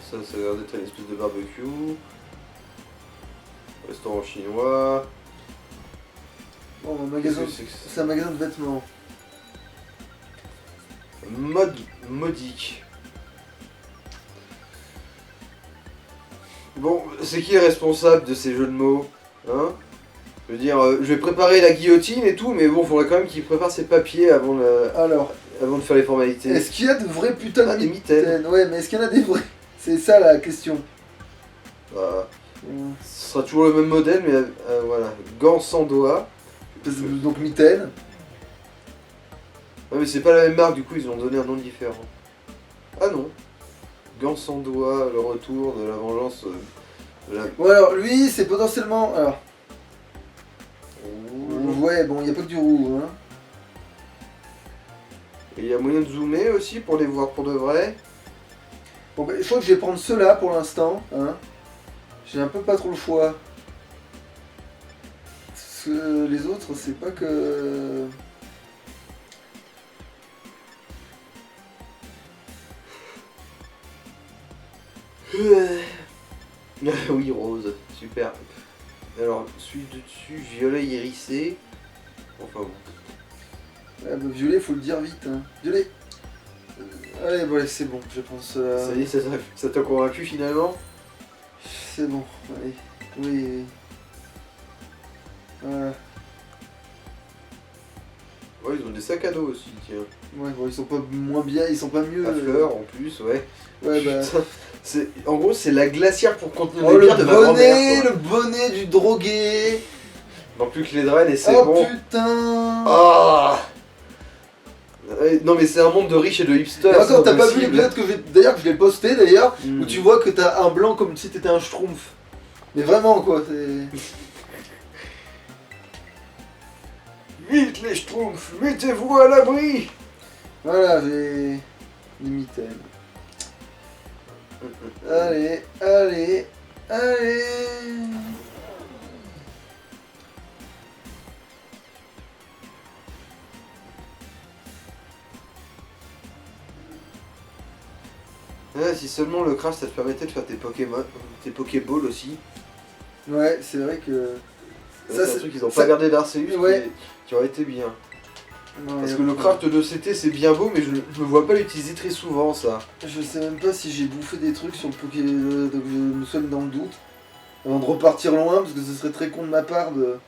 Ça a l'air d'être une espèce de barbecue. Restaurant chinois. Bon, un magasin. C'est un magasin de vêtements. Modique. Bon, c'est qui est responsable de ces jeux de mots? Hein? Je veux dire, je vais préparer la guillotine et tout, mais bon, faudrait quand même qu'il prépare ses papiers avant de faire les formalités. Est-ce qu'il y a de vrais putains de des mitaines? Ouais, mais est-ce qu'il y en a des vrais? C'est ça la question. Bah, ce sera toujours le même modèle, mais voilà. Gants sans doigts. Donc mitaines. Ouais, mais c'est pas la même marque, du coup, ils ont donné un nom différent. Ah non. Gants sans doigts, le retour de la vengeance. Bon, alors lui, c'est potentiellement. Alors. Ouais, bon, il n'y a pas que du roux, hein. Et il y a moyen de zoomer aussi pour les voir pour de vrai. Bon, bah, je crois que je vais prendre ceux-là pour l'instant, hein. J'ai un peu pas trop le choix. Parce que les autres, c'est pas que. Oui, rose, super. Alors, celui de dessus, violet irisé. Enfin bon. Ah, bah, violet, faut le dire vite, hein. Violet. Allez, bon, allez, c'est bon, je pense. Ça y est, ça t'a convaincu finalement? C'est bon, allez. Oui, oui. Voilà. Ouais, ils ont des sacs à dos aussi, tiens. Ouais, bon, ils sont pas moins bien, ils sont pas mieux. À fleurs en plus, ouais. Ouais, bah. Putain, en gros, c'est la glacière pour contenir Oh, les le bières de ma grand-mère, quoi. le bonnet du drogué. Non plus que les draines et c'est Oh bon. putain. Ah. Non mais c'est un monde de riches et de hipsters. Et encore, c'est t'as pas vu possible. l'épisode que d'ailleurs que je l'ai posté d'ailleurs, Mm. où tu vois que t'as un blanc comme si t'étais un schtroumpf. Mais vraiment quoi, c'est. Vite les schtroumpfs, mettez-vous à l'abri. Voilà, j'ai. Des mitaines. Allez, allez, allez. Ouais, si seulement le crash ça te permettait de faire tes Pokémon, tes Pokéballs aussi. Ouais, c'est vrai que. C'est un truc qu'ils ont pas gardé d'Arceus Ouais. qui aurait été bien. Non, Parce y a que le pas- craft de CT c'est bien beau, mais je me vois pas l'utiliser très souvent ça. Je sais même pas si j'ai bouffé des trucs sur le Poké. Donc je me soigne dans le doute. Avant de repartir loin, parce que ce serait très con de ma part de.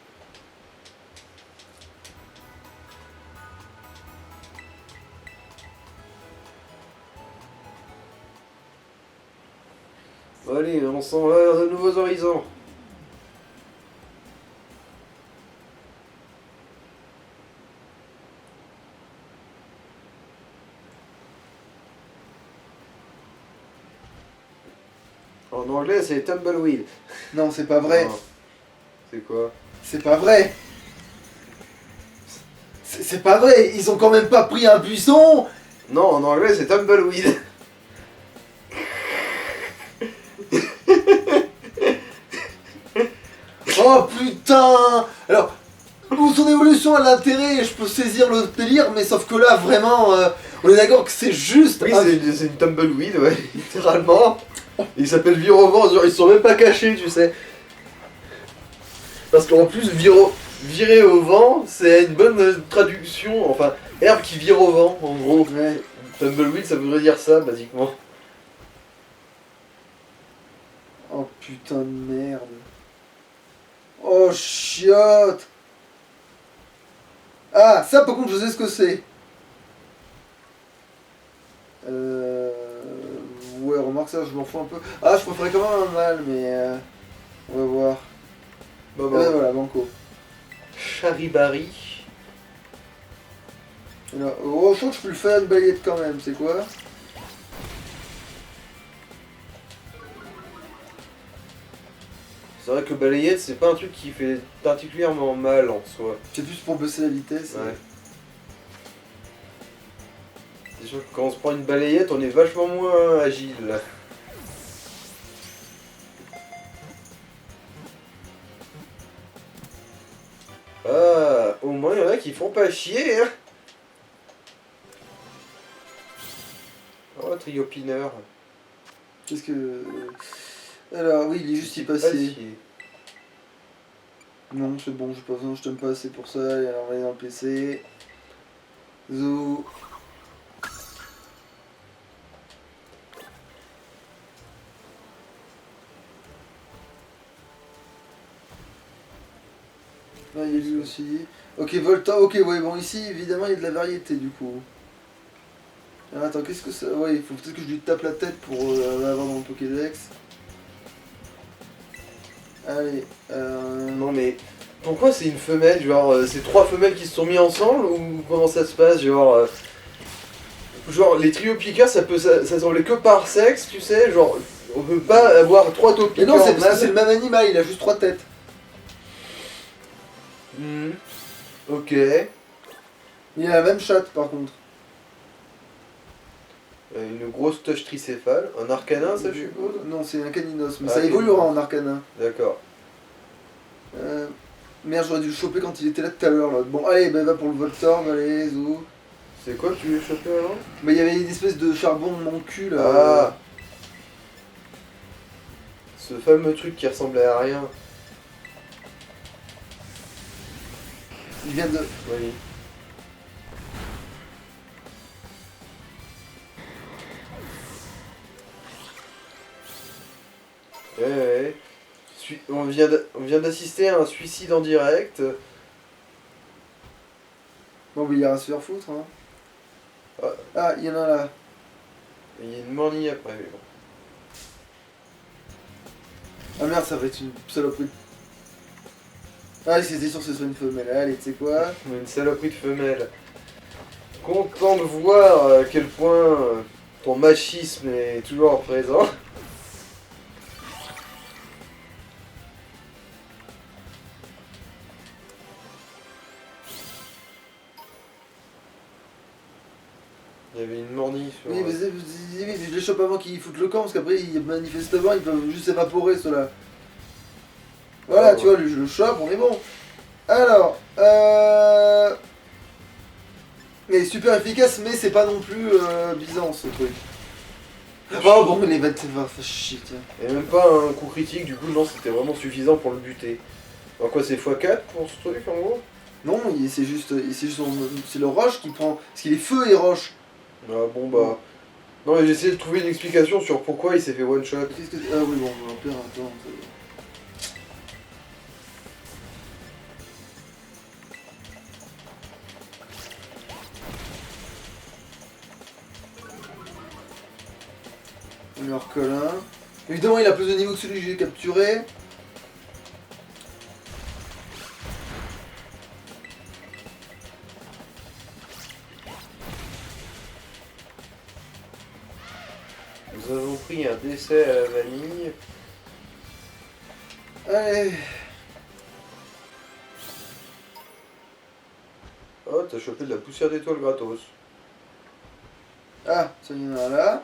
Bon, allez, on s'en va vers de nouveaux horizons. En anglais c'est Tumbleweed. Non, c'est pas vrai. Ah. C'est quoi? C'est pas vrai. C'est pas vrai. Ils ont quand même pas pris un buisson. Non, en anglais c'est Tumbleweed. Oh putain. Alors, où son évolution a l'intérêt, je peux saisir le délire, mais sauf que là, vraiment, on est d'accord que c'est juste. Oui, c'est une Tumbleweed, ouais, littéralement. Il s'appelle Virovent, ils sont même pas cachés, tu sais. Parce qu'en plus, virer au vent, c'est une bonne traduction, enfin, herbe qui vire au vent, en gros. Ouais. Tumbleweed, ça voudrait dire ça, basiquement. Oh putain de merde. Oh chiotte. Ah, ça par contre, je sais ce que c'est. Ouais, remarque ça, je m'en fous un peu. Ah, je préférais quand même un mâle, mais on va voir. Bah, Ouais, voilà, banco. Charibari. Et là, oh, je crois que je peux le faire une balayette quand même, c'est quoi? C'est vrai que balayette, c'est pas un truc qui fait particulièrement mal en soi. C'est plus pour baisser la vitesse. Ouais. C'est sûr que quand on se prend une balayette, on est vachement moins agile là. Ah, au moins il y en a qui font pas chier, hein. Oh Triopineur. Qu'est-ce que... Alors, oui, il est juste y passé. Non, c'est bon, j'ai pas besoin, je t'aime pas assez pour ça. Et alors, on va aller dans le PC. Zo. Là, il y a lui aussi. Ok, Volta, ok, ouais, bon, ici, évidemment, il y a de la variété, du coup. Alors, attends, qu'est-ce que ça... Ouais, il faut peut-être que je lui tape la tête pour l'avoir dans le Pokédex. Allez, Non mais pourquoi c'est une femelle? Genre c'est trois femelles qui se sont mis ensemble ou comment ça se passe? Genre les triopiqueurs ça peut s'assembler que par sexe, tu sais, genre on peut pas avoir trois Mais topiqueurs non, c'est parce que c'est mâles. le même animal, il a juste 3 têtes. Hmm. Ok. Il a la même chatte, par contre. Une grosse touche tricéphale, un arcanin ça je suppose? Non, c'est un caninos, mais Ah, ça évoluera caninos. en arcana. D'accord. Merde, j'aurais dû le choper quand il était là tout à l'heure. Là. Bon, allez, bah, va pour le Voltorb, allez, zo. C'est quoi que tu veux choper alors? Bah, il y avait une espèce de charbon de mon cul là. Ah. Ce fameux truc qui ressemblait à rien. Il vient de. Oui. Ouais. On vient d'assister à un suicide en direct. Bon, bah, il ira se faire foutre, hein. Ah, il y en a un là. Il y a une mornie après, mais bon. Ah merde, ça va être une saloperie. Ah, c'était sûr que ce soit une femelle. Allez, tu sais quoi? Une saloperie de femelle. Content de voir à quel point ton machisme est toujours présent. Il y avait une mornie sur... Oui, mais je les chope avant qu'ils foutent le camp, parce qu'après, manifestement, ils peuvent juste s'évaporer, ceux-là. Voilà, Ah, tu vois, je le chope, on est bon. Alors, il est super efficace, mais c'est pas non plus bizarre, ce truc. Oh bon, les bêtes, va chier, tiens. Et même pas un coup critique, du coup, non, c'était vraiment suffisant pour le buter. Alors quoi, c'est x4 pour ce truc, en gros? Non, c'est juste c'est le roche qui prend... Parce qu'il est feu et roche. Ah bon, bah... Non, mais j'ai essayé de trouver une explication sur pourquoi il s'est fait one shot. Qu'est-ce que... Ah oui, bon, on va perdre un temps. On lui en recolle un. Évidemment, il a plus de niveau que celui que j'ai capturé. Nous avons pris un décès à la vanille. Allez. Oh, t'as chopé de la poussière d'étoile gratos. Ah, ça y en a un là.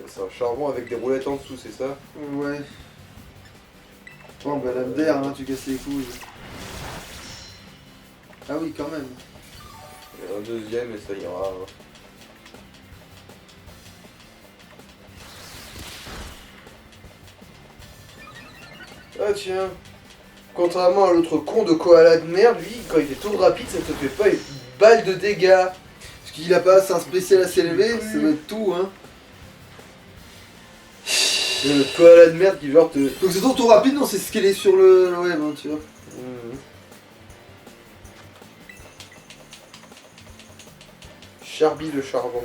C'est un charbon avec des roulettes en dessous, c'est ça? Ouais. Bon, bah lame d'air, hein, tu casses les couilles. Ah oui, quand même. Et un deuxième et ça ira. Ah tiens. Contrairement à l'autre con de koala de merde, lui, quand il est tout rapide, ça te fait pas une balle de dégâts. Parce qu'il a pas un spécial assez élevé, ça doit être tout, hein. Le koala de merde qui genre te... Donc c'est tout rapide, non, c'est ce qu'elle est sur le web, hein, tu vois. Charby le charbon.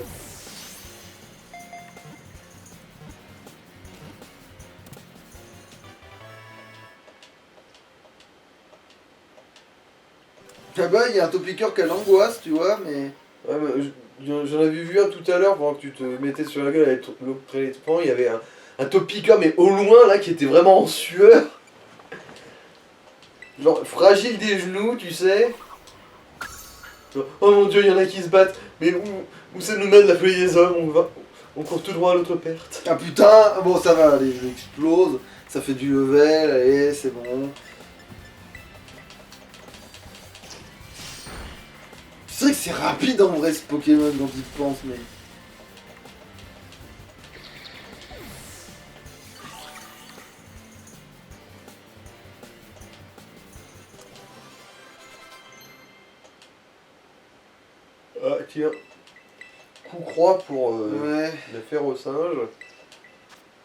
Ah bah, il y a un topiqueur qui a l'angoisse, tu vois, mais... Ouais, mais j'en avais vu un tout à l'heure pendant que tu te mettais sur la gueule avec l'autre traitement. Il y avait un topiqueur, mais au loin là, qui était vraiment en sueur. Genre fragile des genoux, tu sais. Genre, oh mon dieu, il y en a qui se battent. Mais où ça nous mène la feuille des hommes? On court tout droit à l'autre perte. Ah putain, bon ça va, allez, je l'explose, ça fait du level, allez, c'est bon. C'est vrai que c'est rapide en vrai ce Pokémon quand il pense, mais... Ah tiens. Coup croix pour Ouais. le faire au singe.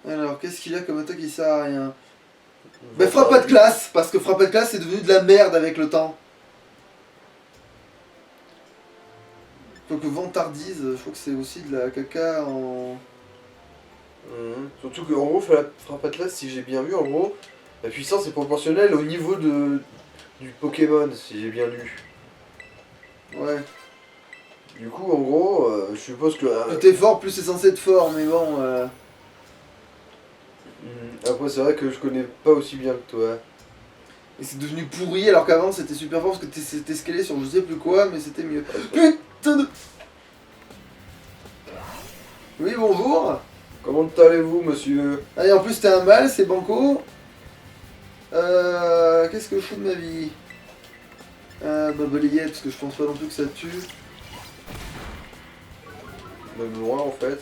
Alors, qu'est-ce qu'il a comme attaque qui sert à rien? Mais frappe pas de classe, parce que frappe pas de classe c'est devenu de la merde avec le temps. Faut que vantardise, je crois que c'est aussi de la caca en... Surtout qu'en gros, frappe Atlas, si j'ai bien vu, en gros, la puissance est proportionnelle au niveau du Pokémon, si j'ai bien lu. Ouais. Du coup, en gros, je suppose que... Plus t'es fort, plus c'est censé être fort, mais bon... Après, c'est vrai que je connais pas aussi bien que toi. Et c'est devenu pourri alors qu'avant c'était super fort parce que c'était scalé sur je sais plus quoi, mais c'était mieux. Putain de... Oui, bonjour. Comment allez-vous, monsieur? Allez, en plus t'es un mâle, c'est banco. Qu'est-ce que je fous de ma vie? Balayette, parce que je pense pas non plus que ça tue. Même loin, en fait.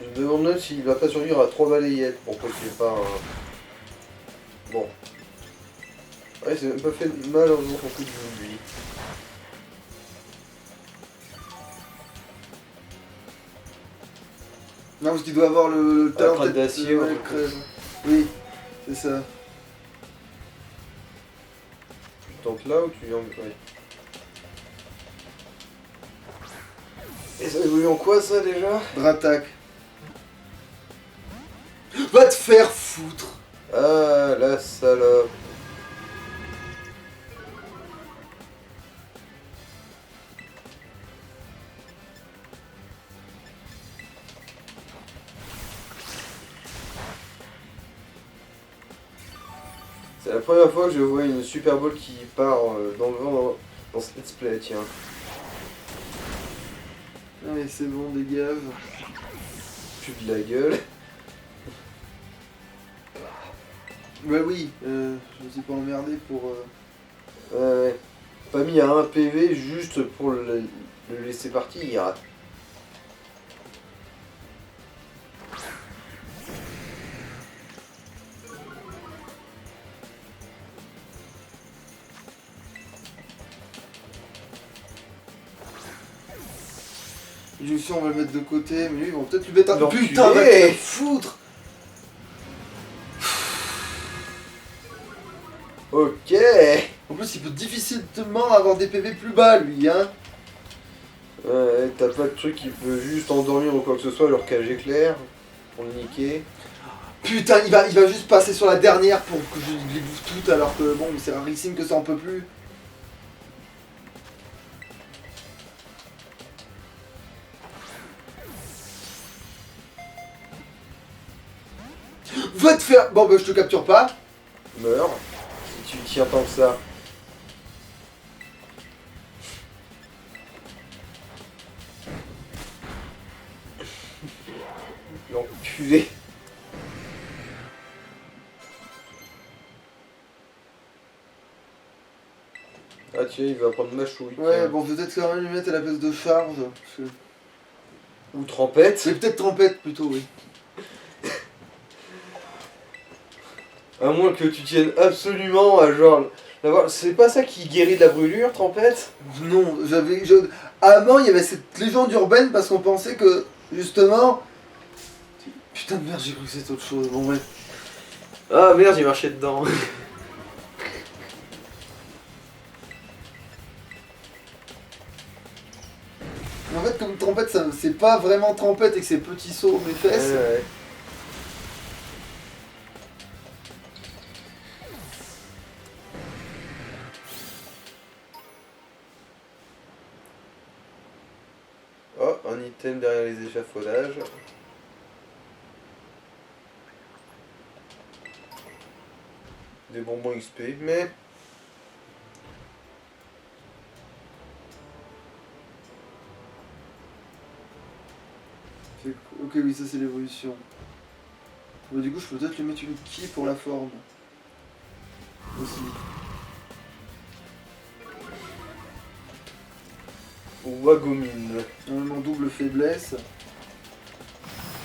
Je me demande même s'il va pas survivre à 3 balayettes pour que c'est pas un... Bon. Ouais, c'est même pas fait mal en jouant son coup de vue, lui. Non, parce qu'il doit avoir le talent crâne d'acier, ouais, ouais. crève. Oui, c'est ça. Tu tentes là ou tu viens... Ouais. Et ça évolue en quoi, ça, déjà? Dratak. Va te faire foutre. Ah, la salope. C'est la première fois que je vois une Super Bowl qui part dans le vent dans ce let's play, tiens. Allez, c'est bon, dégage. Plus de la gueule. Bah oui, je me suis pas emmerdé pour... Ouais. Pas mis à 1 PV juste pour le laisser partir. Jonction, on va le mettre de côté, mais lui, ils vont peut-être lui mettre un... L'enculé. Putain, va te faire foutre. Ok. En plus, il peut difficilement avoir des PV plus bas, lui, hein. Ouais, t'as pas de truc qui peut juste endormir ou quoi que ce soit, leur cage éclair pour le niquer. Putain, il va juste passer sur la dernière pour que je les bouffe toutes, alors que bon, c'est rarissime que ça en peut plus. Va te faire... Bon, bah, je te capture pas. Meurs. Si tu tiens tant que ça. L'enculé. Ah tiens, il va prendre ma chouille. Ouais, tiens. bon, peut-être quand même lui mettre à la place de charge. Parce que... Ou trempette. C'est peut-être trompette plutôt, oui. À moins que tu tiennes absolument à genre... C'est pas ça qui guérit de la brûlure, trempette? Non, avant, il y avait cette légende urbaine parce qu'on pensait que, justement... Putain de merde, j'ai cru que c'était autre chose. Bon, ouais. Ah merde, j'ai marché dedans. En fait, comme trompette, c'est pas vraiment trompette et que c'est petit saut mes fesses. Ouais. Oh, un item derrière les échafaudages. Des bonbons XP, mais... Ok, oui, ça c'est l'évolution. Bah, du coup, je peux peut-être lui mettre une qui pour la forme. Aussi. Wagomine. En double faiblesse.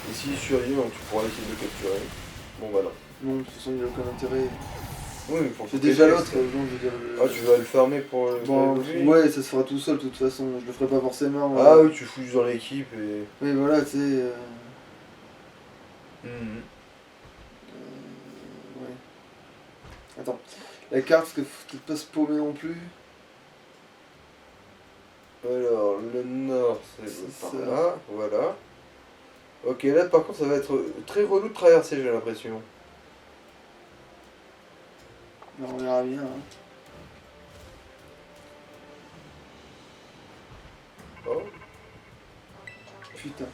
Et s'il survit, donc tu pourras essayer de le capturer. Bon bah non. Non, de toute façon, il n'y a aucun intérêt. Oui, mais pour C'est tout déjà les l'autre, tests. donc je veux dire. Ah, tu vas le farmer pour le Bon, lui. ouais, ça se fera tout seul de toute façon, je le ferai pas forcément. Ah oui, tu fouilles dans l'équipe et. Mais voilà, tu sais. Mhm. Ouais. Attends, la carte, parce que faut peut-être pas se paumer non plus. Alors, le nord, c'est C'est par ça. là, voilà. Ok, là par contre, ça va être très relou de traverser, j'ai l'impression. Non, on verra bien. Hein. Oh, Putain.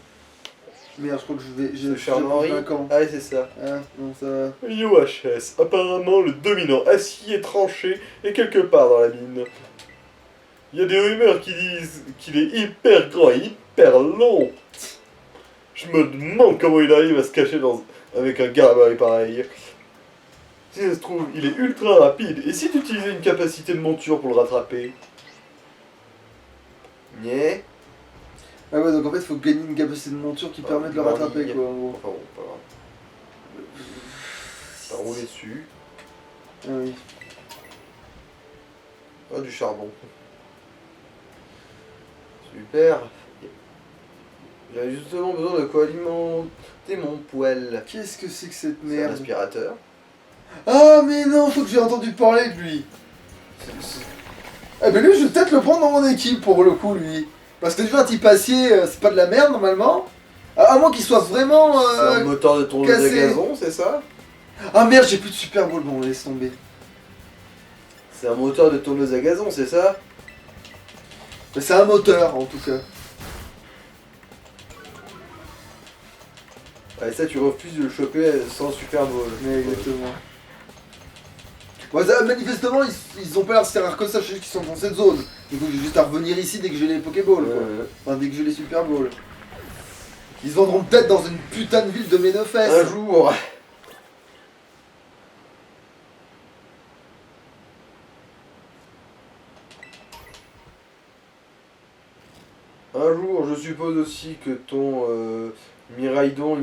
Merde, je crois que je vais. c'est Charles-Henri. un camp. Ah, c'est ça. Ah, non, ça va. UHS, apparemment le dominant acier tranché est quelque part dans la mine. Il y a des rumeurs qui disent qu'il est hyper grand et hyper long. Je me demande comment il arrive à se cacher avec un gabarit pareil. Si ça se trouve, il est ultra rapide. Et si tu utilisais une capacité de monture pour le rattraper? Nyeh. Ah ouais, donc en fait, il faut gagner une capacité de monture qui permet de le rattraper, quoi, en gros. Enfin bon, pas grave. T'as roulé dessus. Ah oui. Ah, du charbon. Super. J'avais justement besoin de quoi alimenter mon poêle. Qu'est-ce que c'est que cette C'est un merde? aspirateur. Ah, mais non, faut que j'ai entendu parler de lui. Ah, mais lui, je vais peut-être le prendre dans mon équipe pour le coup, lui. Parce que tu vois, un type acier, c'est pas de la merde normalement. À moins qu'il soit vraiment. C'est un moteur de tourneuse à cassé. gazon, c'est ça? Ah merde, j'ai plus de Super Bowl, bon, laisse tomber. C'est un moteur de tourneuse à gazon, c'est ça? Mais c'est un moteur en tout cas. Ah, et ça, tu refuses de le choper sans Super Bowl. Mais exactement. Bon, ça, manifestement, ils ont pas l'air si rares que ça, je sais qu'ils sont dans cette zone. Du coup, j'ai juste à revenir ici dès que j'ai les Pokéballs, quoi. Enfin, dès que j'ai les Super Balls. Ils se vendront peut-être dans une putain de ville de Ménofesse. Un jour. Un jour, je suppose aussi que ton Miraidon,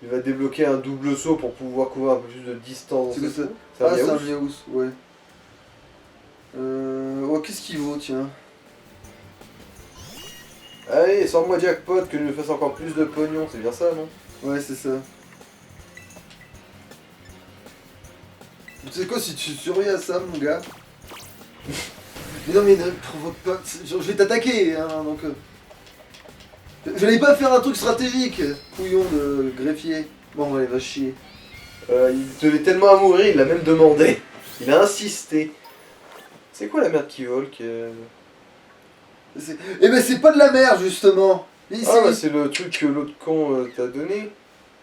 il va débloquer un double saut pour pouvoir couvrir un peu plus de distance. C'est que ça. C'est un Ah, c'est un Miaouss. Miaouss, ouais. Oh, qu'est-ce qu'il vaut, tiens? Allez, sors-moi jackpot, que je me fasse encore plus de pognon, c'est bien ça, non? Ouais, c'est ça. Tu sais quoi, si tu surveilles à ça, mon gars. Mais non, mais ne provoque pas. Je vais t'attaquer, hein, donc. Je n'allais pas faire un truc stratégique, couillon de greffier. Bon, allez, va chier. Il tenait tellement à mourir, il l'a même demandé. Il a insisté. C'est quoi la merde qui vole Eh ben, c'est pas de la merde, justement. Mais Ah bah c'est le truc que l'autre con t'a donné.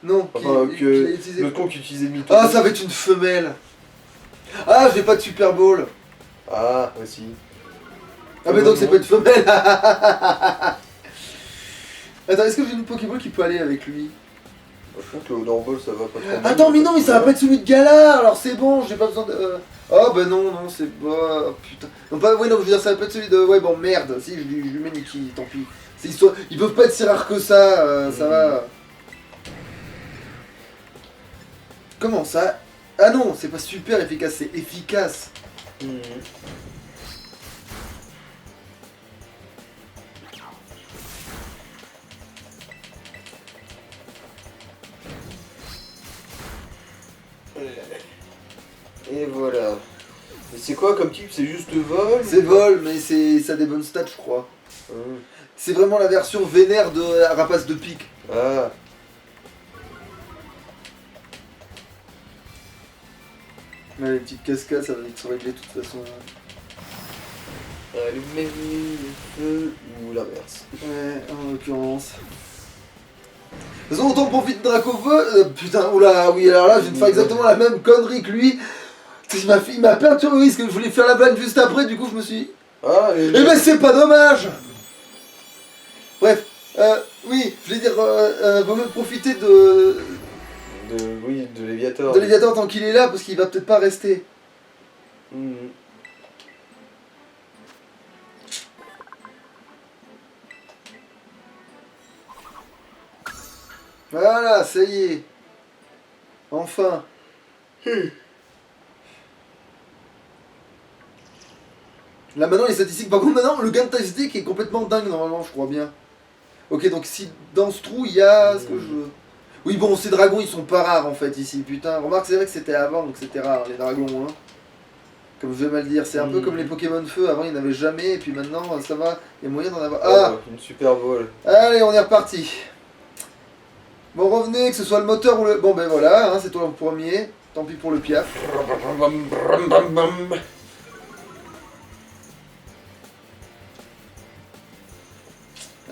Non, Enfin, qu'il a utilisé. l'autre con qui utilisait Mito. Ah, ça va être une femelle. Ah, j'ai pas de Super Bowl. Ah, aussi. Ah, mais donc c'est pas une femelle. Attends, est-ce que j'ai une Pokéball qui peut aller avec lui? Je trouve que le Ball ça va pas trop mal. Attends, mais non, mais ça va pas être celui de Galar, alors c'est bon, j'ai pas besoin de. Oh, bah non, non, c'est pas. Oh, putain. Non, pas. Ouais, non, je veux dire, ça va pas être celui de. Ouais, bon, merde, si, je lui mets Nikki, tant pis. C'est histoire. Ils peuvent pas être si rares que ça, ça va. Comment ça? Ah non, c'est pas super efficace, c'est efficace. Mhm. Et voilà. Et c'est quoi comme type? C'est juste vol? C'est vol, mais ça a des bonnes stats, je crois. Hum. C'est vraiment la version vénère de Rapace de pique. Ah. Ouais, les petites cascades, ça va vite se régler de toute façon. Allumer le feu ou l'inverse. Ouais, en l'occurrence. De toute façon, autant profite de Dracofeu. Putain, oula, oui, alors là, je viens de faire exactement la même connerie que lui. Il m'a perturbé, parce que je voulais faire la blague juste après, du coup, je me suis dit. Ah, Eh ben, c'est pas dommage! Bref, oui, je voulais dire, vaut mieux profiter Oui, de Léviator. de Léviator tant qu'il est là, parce qu'il va peut-être pas rester. Mhm. Voilà, ça y est. Enfin. Là maintenant les statistiques, par contre maintenant le gain de statistique est complètement dingue normalement je crois bien. Ok donc si dans ce trou il y a ce que je veux. Oui bon ces dragons ils sont pas rares en fait ici, putain. Remarque c'est vrai que c'était avant donc c'était rare les dragons hein. Comme je vais mal dire, c'est un peu comme les Pokémon feu, avant il n'y en avait jamais et puis maintenant ça va, il y a moyen d'en avoir. Ah une super vol. allez on est reparti. Bon revenez que ce soit le moteur ou le. Bon ben voilà, hein, c'est toi le premier, tant pis pour le piaf.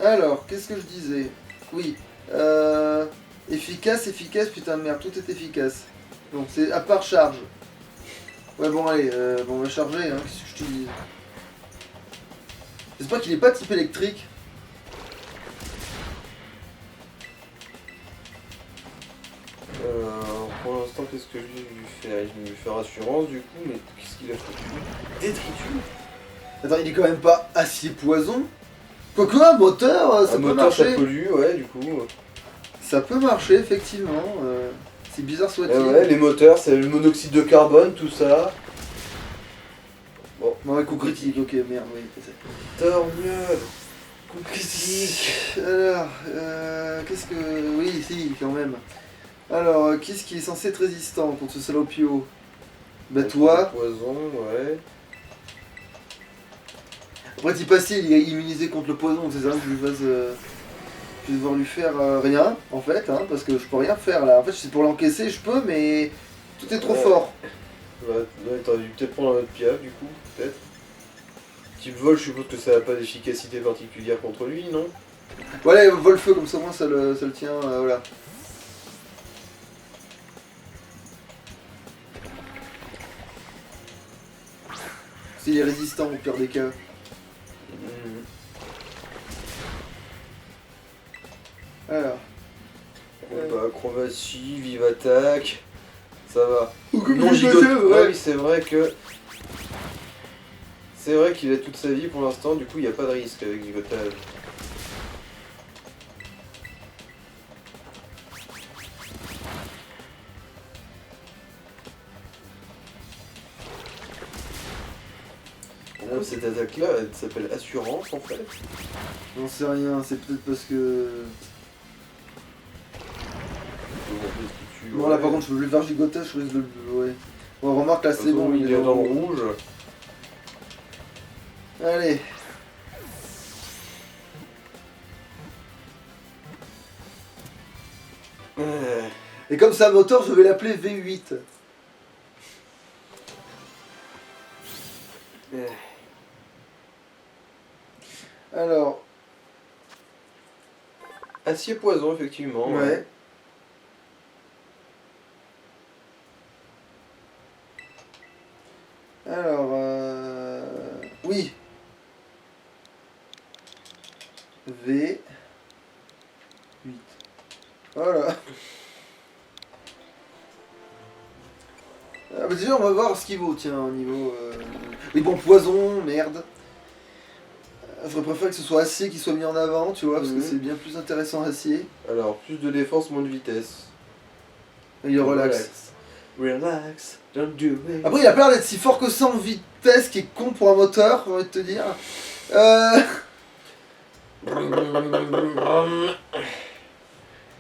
Alors, qu'est-ce que je disais? Oui, efficace, efficace, putain de merde, tout est efficace. Donc c'est à part charge. Ouais bon allez, bon, on va charger, hein, qu'est-ce que je te dis? J'espère qu'il est pas type électrique. Pour l'instant, qu'est-ce que je vais lui faire? Je vais lui faire assurance du coup, mais qu'est-ce qu'il a foutu? Détritus. Attends, il est quand même pas acier poison? Quoique un moteur, ça Un peut moteur, marcher. ça pollue, ouais, du coup. Ça peut marcher, effectivement. C'est bizarre soit-il. Ouais, les moteurs, c'est le monoxyde de carbone, tout ça. Bon. Bon, ouais, coup critique, ok, merde, oui. Torgnole. Coup critique. Alors, qu'est-ce que... Oui, si, quand même. Alors, qu'est-ce qui est censé être résistant contre ce salopio? Bah toi. Poison, ouais. Après, t'y passer, il est immunisé contre le poison, c'est ça que je vais devoir lui faire rien, en fait, hein, parce que je peux rien faire là. En fait, c'est pour l'encaisser, je peux, mais tout est trop fort. Bah, là, t'aurais dû peut-être prendre un autre piaf, du coup, peut-être. Type vol, je suppose que ça n'a pas d'efficacité particulière contre lui, non? Voilà, vol feu, comme ça, moi, ça le tient, voilà. S'il est résistant au pire des cas. Alors. Bah, acrobatie, vive attaque, ça va. Comme Non je gigote. disais, ouais. Oui, c'est vrai que. C'est vrai qu'il a toute sa vie pour l'instant, du coup il n'y a pas de risque avec gigotage. Cette attaque là, elle s'appelle assurance en fait. J'en sais rien, c'est peut-être parce que. Bon, là par contre, je peux plus faire gigotage, je risque de le. Ouais. Bon, remarque là, c'est bon, il est dans le rouge. Allez. Et comme c'est un moteur, je vais l'appeler V8. Alors. Acier poison, effectivement. Ouais. Alors, oui. V8. Voilà. Ah bah déjà, on va voir ce qu'il vaut, tiens, au niveau... Mais bon, poison, merde. J'aurais préféré que ce soit acier qui soit mis en avant, tu vois, parce que c'est bien plus intéressant acier. Alors, plus de défense, moins de vitesse. Il est relax. Relax, don't do it. Après, il a pas l'air d'être si fort que ça en vitesse, qui est con pour un moteur, j'ai envie de te dire.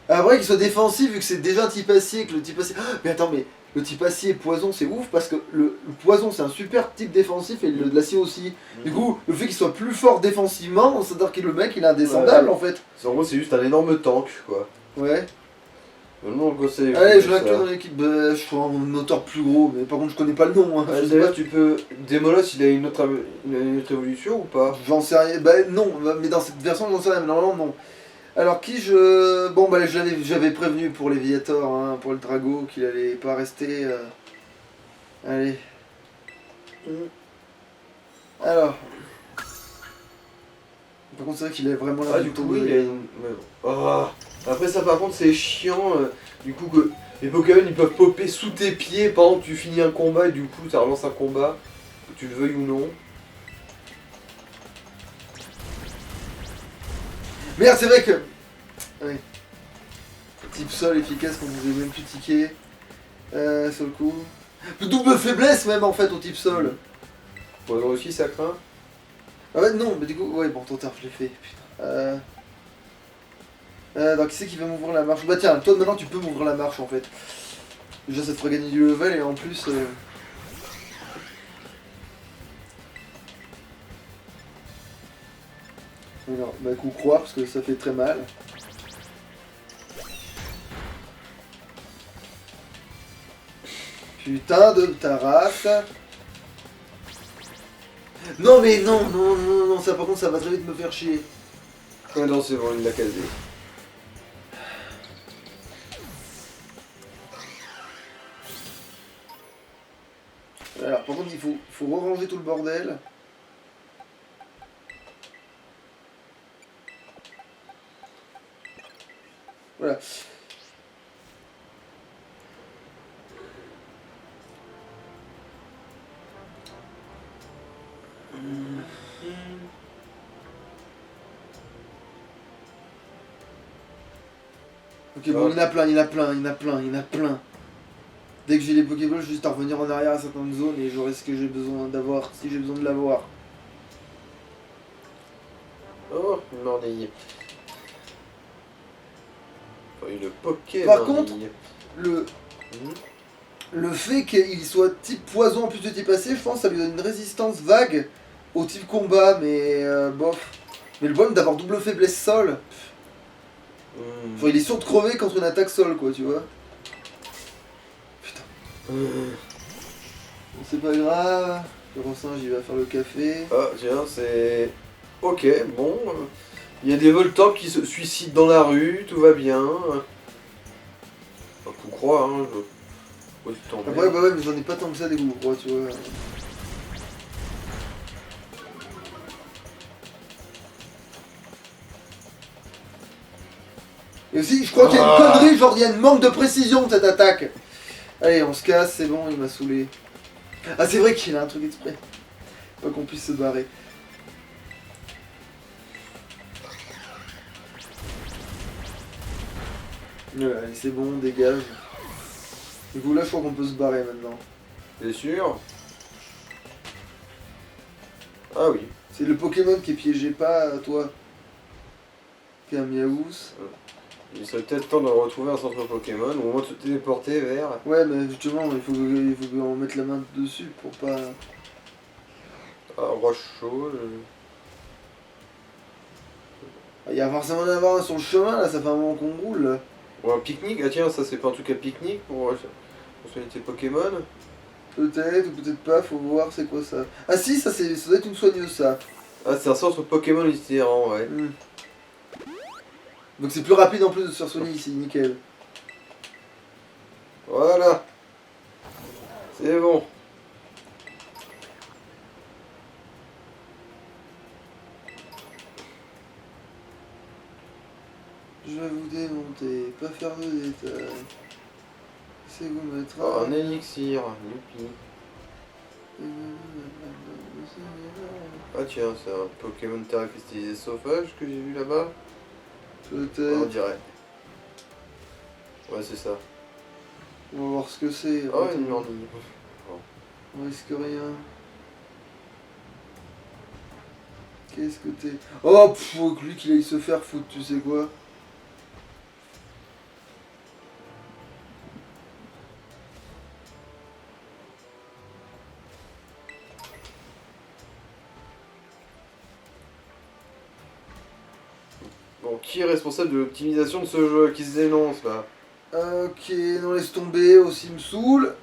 Après, qu'il soit défensif, vu que c'est déjà un type acier, que le type acier... Mais attends, mais le type acier et poison, c'est ouf, parce que le poison, c'est un super type défensif, et de l'acier aussi. Du coup, le fait qu'il soit plus fort défensivement, c'est-à-dire que le mec, il est indescendable, en fait. En gros, c'est juste un énorme tank, quoi. Ouais. Non, quoi, c'est... Allez, je l'inclus dans l'équipe. Bah, je prends un moteur plus gros, mais par contre, je connais pas le nom. Hein. D'ailleurs, tu peux... Démolos, il a une autre évolution ou pas? J'en sais rien. Bah, non, mais dans cette version, j'en sais rien, mais normalement, non. Alors, qui je... Bon, bah, j'avais prévenu pour Léviator, hein, pour le Drago, qu'il allait pas rester... Allez. Alors. Par contre, c'est vrai qu'il a vraiment Ah, du coup, oui, il a une... Oh. Après ça, par contre, c'est chiant, du coup, que les Pokémon, ils peuvent popper sous tes pieds. Par exemple, tu finis un combat et du coup, ça relance un combat, que tu le veuilles ou non. Merde, c'est vrai que... Oui. Type sol efficace quand vous avez même plus ticket. Sur le coup. Double faiblesse même en fait au type sol. Poison aussi, ça craint. Ah ouais, non, mais du coup, ouais, bon, trop tard, je l'ai fait. Putain. Donc, qui c'est qui va m'ouvrir la marche? Bah, tiens, toi maintenant tu peux m'ouvrir la marche en fait. Déjà, ça te fera gagner du level et en plus. Alors, bah, coup croix parce que ça fait très mal. Putain de ta race. Non, mais non, non, non, non, ça par contre, ça va très vite me faire chier. Ah non, c'est bon, il l'a casé. Alors, par contre, il faut ranger tout le bordel. Voilà. Ok, bon, il y en a plein, il y en a plein, il y en a plein, il y en a plein. Dès que j'ai les Pokéballs, je vais juste à revenir en arrière à certaines zones et j'aurai ce que j'ai besoin d'avoir, si j'ai besoin de l'avoir. Oh, une mordille. Enfin, une Poké. Par mordille. contre, le fait qu'il soit type poison en plus de type acide, je pense que ça lui donne une résistance vague au type combat, mais bof. Mais le problème d'avoir double faiblesse sol, enfin, il est sûr de crever contre une attaque sol, quoi, tu vois. Putain. Bon, c'est pas grave. Le singe, il va faire le café. Ah, tiens, c'est. Ok, bon. Il y a des Voltorb qui se suicident dans la rue, tout va bien. Un coup croix, hein. Ouais, tu t'en Après, bah ouais, mais j'en ai pas tant que ça des goûts, quoi, tu vois. Et aussi, je crois qu'il y a une connerie, genre il y a une manque de précision de cette attaque. Allez, on se casse, c'est bon, il m'a saoulé. Ah, c'est vrai qu'il a un truc exprès. Pas qu'on puisse se barrer. Voilà, allez, c'est bon, on dégage. Du coup, là, je crois qu'on peut se barrer maintenant. T'es sûr? Ah oui. C'est le Pokémon qui est piégé, pas toi. Qui est un Miaous. Il serait peut-être temps de retrouver un centre Pokémon ou au moins de se téléporter vers. Ouais, mais justement, il faut qu'on mette la main dessus pour pas. Ah, roche chaude. Il y a forcément d'avoir un sur le chemin, là, ça fait un moment qu'on roule. Là. Ou un pique-nique. Ah tiens, ça c'est pas un truc à pique-nique pour soigner tes Pokémon. Peut-être ou peut-être pas, faut voir c'est quoi ça. Ah si, ça doit être une soigneuse ça. Ah, c'est un centre Pokémon itinérant, ouais. Donc c'est plus rapide en plus de se faire soigner ici, nickel. Voilà. C'est bon. Je vais vous démonter, pas faire de détails. C'est vous mettre Oh, un élixir, youpi. Ah tiens, c'est un Pokémon terre cristallisé sauvage que j'ai vu là-bas. On Peut-être. dirait. Ouais, c'est ça. On va voir ce que c'est. Oh, Attends. une mordille. On risque rien. Qu'est-ce que t'es? Oh, pff, faut que lui qu'il aille se faire foutre, tu sais quoi. Bon, qui est responsable de l'optimisation de ce jeu qui se dénonce là? Ok, non laisse tomber, aussi me saoule.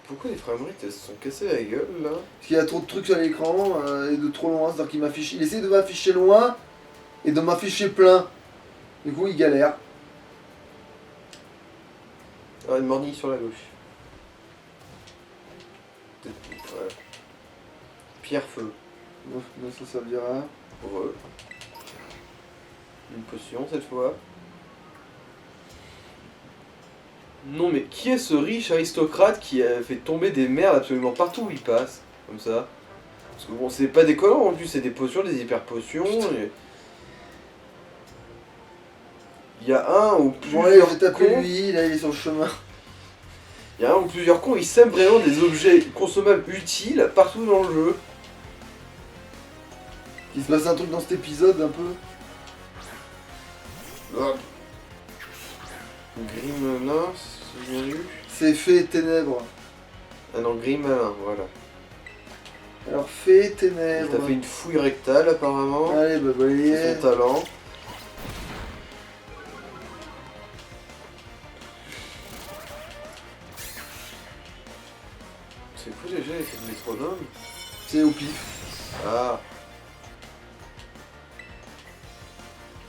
Pourquoi les framerates elles se sont cassées la gueule là? Parce qu'il y a trop de trucs sur l'écran et de trop loin, c'est-à-dire qu'il m'affiche. Il essaie de m'afficher loin et de m'afficher plein. Du coup il galère. Ah, une mordille sur la gauche. Ouais. Pierre-feu. Bon, ça servira. Ouais. Une potion cette fois. Non mais qui est ce riche aristocrate qui a fait tomber des merdes absolument partout où il passe? Comme ça. Parce que bon, c'est pas des collants en plus, c'est des potions, des hyper potions. Et... Il y a un ou Bon allez, je vais plusieurs taper cons. lui, là il est sur le chemin. Il y a un ou plusieurs cons, ils sèment vraiment des objets consommables utiles partout dans le jeu. Il se passe un truc dans cet épisode un peu. Hop. Grim Malin, c'est bien lu. C'est Fée et Ténèbres. Ah non, Grim Malin, voilà. Alors Fée et Il Ténèbres. t'a fait une fouille rectale apparemment. Allez, bah C'est voyez. son talent. C'est quoi déjà l'effet de métronome? C'est au pif. Ah,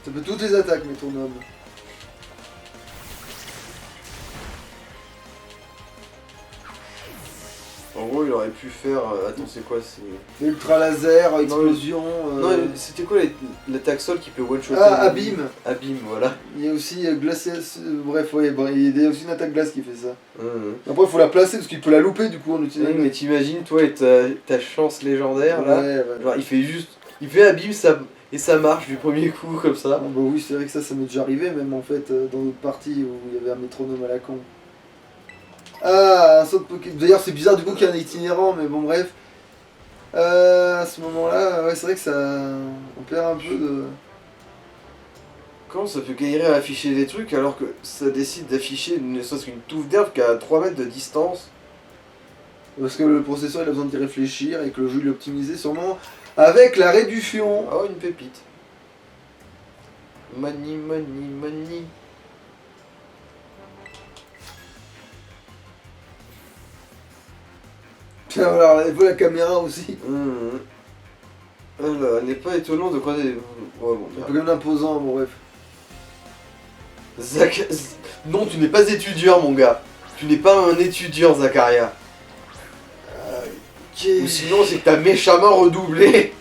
Ça peut toutes les attaques, métronome. en gros il aurait pu faire... attends, c'est quoi? C'est... Ultra laser, explosion. Non, c'était quoi l'attaque sol qui peut one-shotter? Ah, abîme. Abîme, voilà. Il y a aussi glaciaire. Bref, ouais, bon, il y a aussi une attaque glace qui fait ça. Mhm. Après, il faut la placer parce qu'il peut la louper du coup en Oui, utilisant. mais t'imagines, toi et ta chance légendaire, là, Ouais. genre il fait juste... Il fait abîme et ça marche du premier coup, comme ça. Ah, bah oui, c'est vrai que ça m'est déjà arrivé, même en fait, dans d'autres parties où il y avait un métronome à la con. Ah, un saut de Pokémon. D'ailleurs, c'est bizarre du coup qu'il y a un itinérant, mais bon, bref. À ce moment-là, ouais, c'est vrai que ça. On perd un peu de. Comment ça peut galérer à afficher des trucs alors que ça décide d'afficher ne serait-ce qu'une touffe d'herbe qu'à 3 mètres de distance? Parce que le processeur il a besoin d'y réfléchir et que le jeu il est optimisé sûrement avec la réduction. Oh, une pépite. Money, money, money. Tiens, alors, elle veut la caméra aussi. Mhm. Alors, il n'est pas étonnant de croiser... Ouais, bon, Un merde. Pokémon imposant, bon, bref. Non, tu n'es pas étudiant, mon gars. Tu n'es pas un étudiant, Zacharia. Ok. Ou sinon, c'est que t'as méchamment redoublé.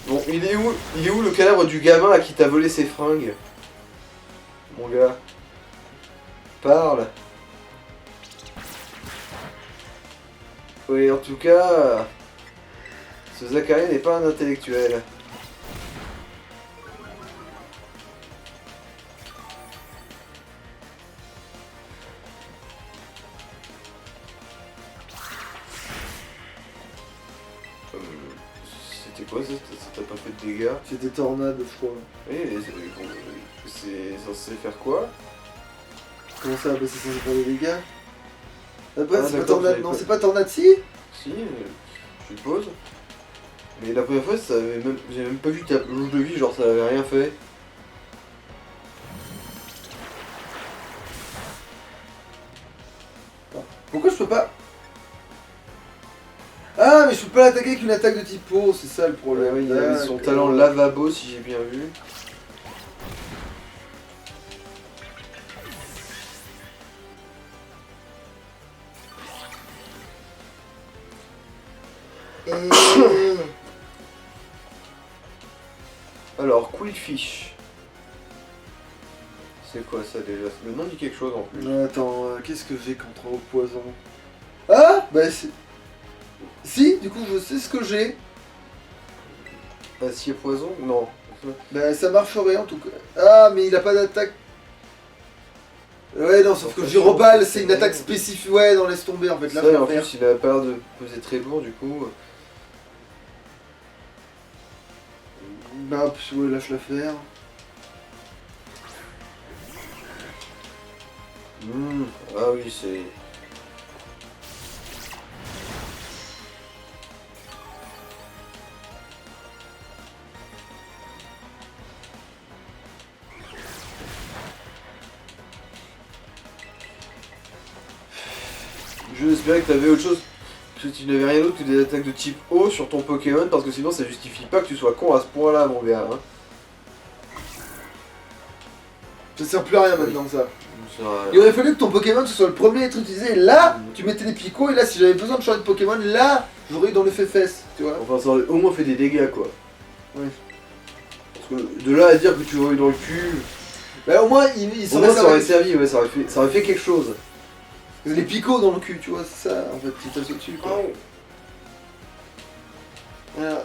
Bon, il est où le cadavre du gamin à qui t'a volé ses fringues? Mon gars. Parle. Oui, en tout cas... Ce Zacharia n'est pas un intellectuel. C'était quoi ça? Ça t'a pas fait de dégâts? C'était tornade, je crois. Oui, c'est censé faire quoi? Comment ça, bah, c'est censé faire des dégâts? Ah, bah, Ah, c'est pas d'accord, tornade, j'avais non, pas- c'est pas tornade, si? Si, je suppose. Mais la première fois, j'ai même pas vu ta louche de vie, genre ça avait rien fait. Pourquoi je peux pas? Ah, mais je peux pas l'attaquer avec une attaque de type eau, c'est ça le Ouais, problème. ouais, il avait son D'accord. talent lavabo, si j'ai bien vu. Alors, Quillfish. C'est quoi ça déjà? Le nom dit quelque chose en plus. Attends, qu'est-ce que j'ai contre au poison? Ah, bah c'est... Si, du coup je sais ce que j'ai. Acier poison? Non. Bah ça marcherait en tout cas. Ah, mais il a pas d'attaque. Ouais, non, sauf que Gyrobal, c'est une attaque spécifique. Ouais, non, laisse tomber en fait. Là, Ça, je en vais faire. plus, il a pas l'air de peser très lourd du coup. Bah, ouais, lâche l'affaire. Ah oui, c'est... Je espérais que t'avais autre chose, que tu n'avais rien d'autre que des attaques de type eau sur ton Pokémon, parce que sinon ça justifie pas que tu sois con à ce point-là, mon gars. Hein. Ça sert plus à rien maintenant ça. Ça sert à rien. Il aurait fallu que ton Pokémon ce soit le premier à être utilisé. Et là, tu mettais les picots. Et là, si j'avais besoin de changer de Pokémon, là, j'aurais eu dans l'effet fesse. Tu vois. Enfin, ça aurait au moins fait des dégâts, quoi. Ouais. Parce que de là à dire que tu l'aurais eu dans le cul... Bah, au moins, il Au serait moins, ça aurait servi. servi, ouais, ça aurait fait quelque chose. Les picots dans le cul, tu vois, c'est ça en fait, tu tapes dessus quoi. Alors,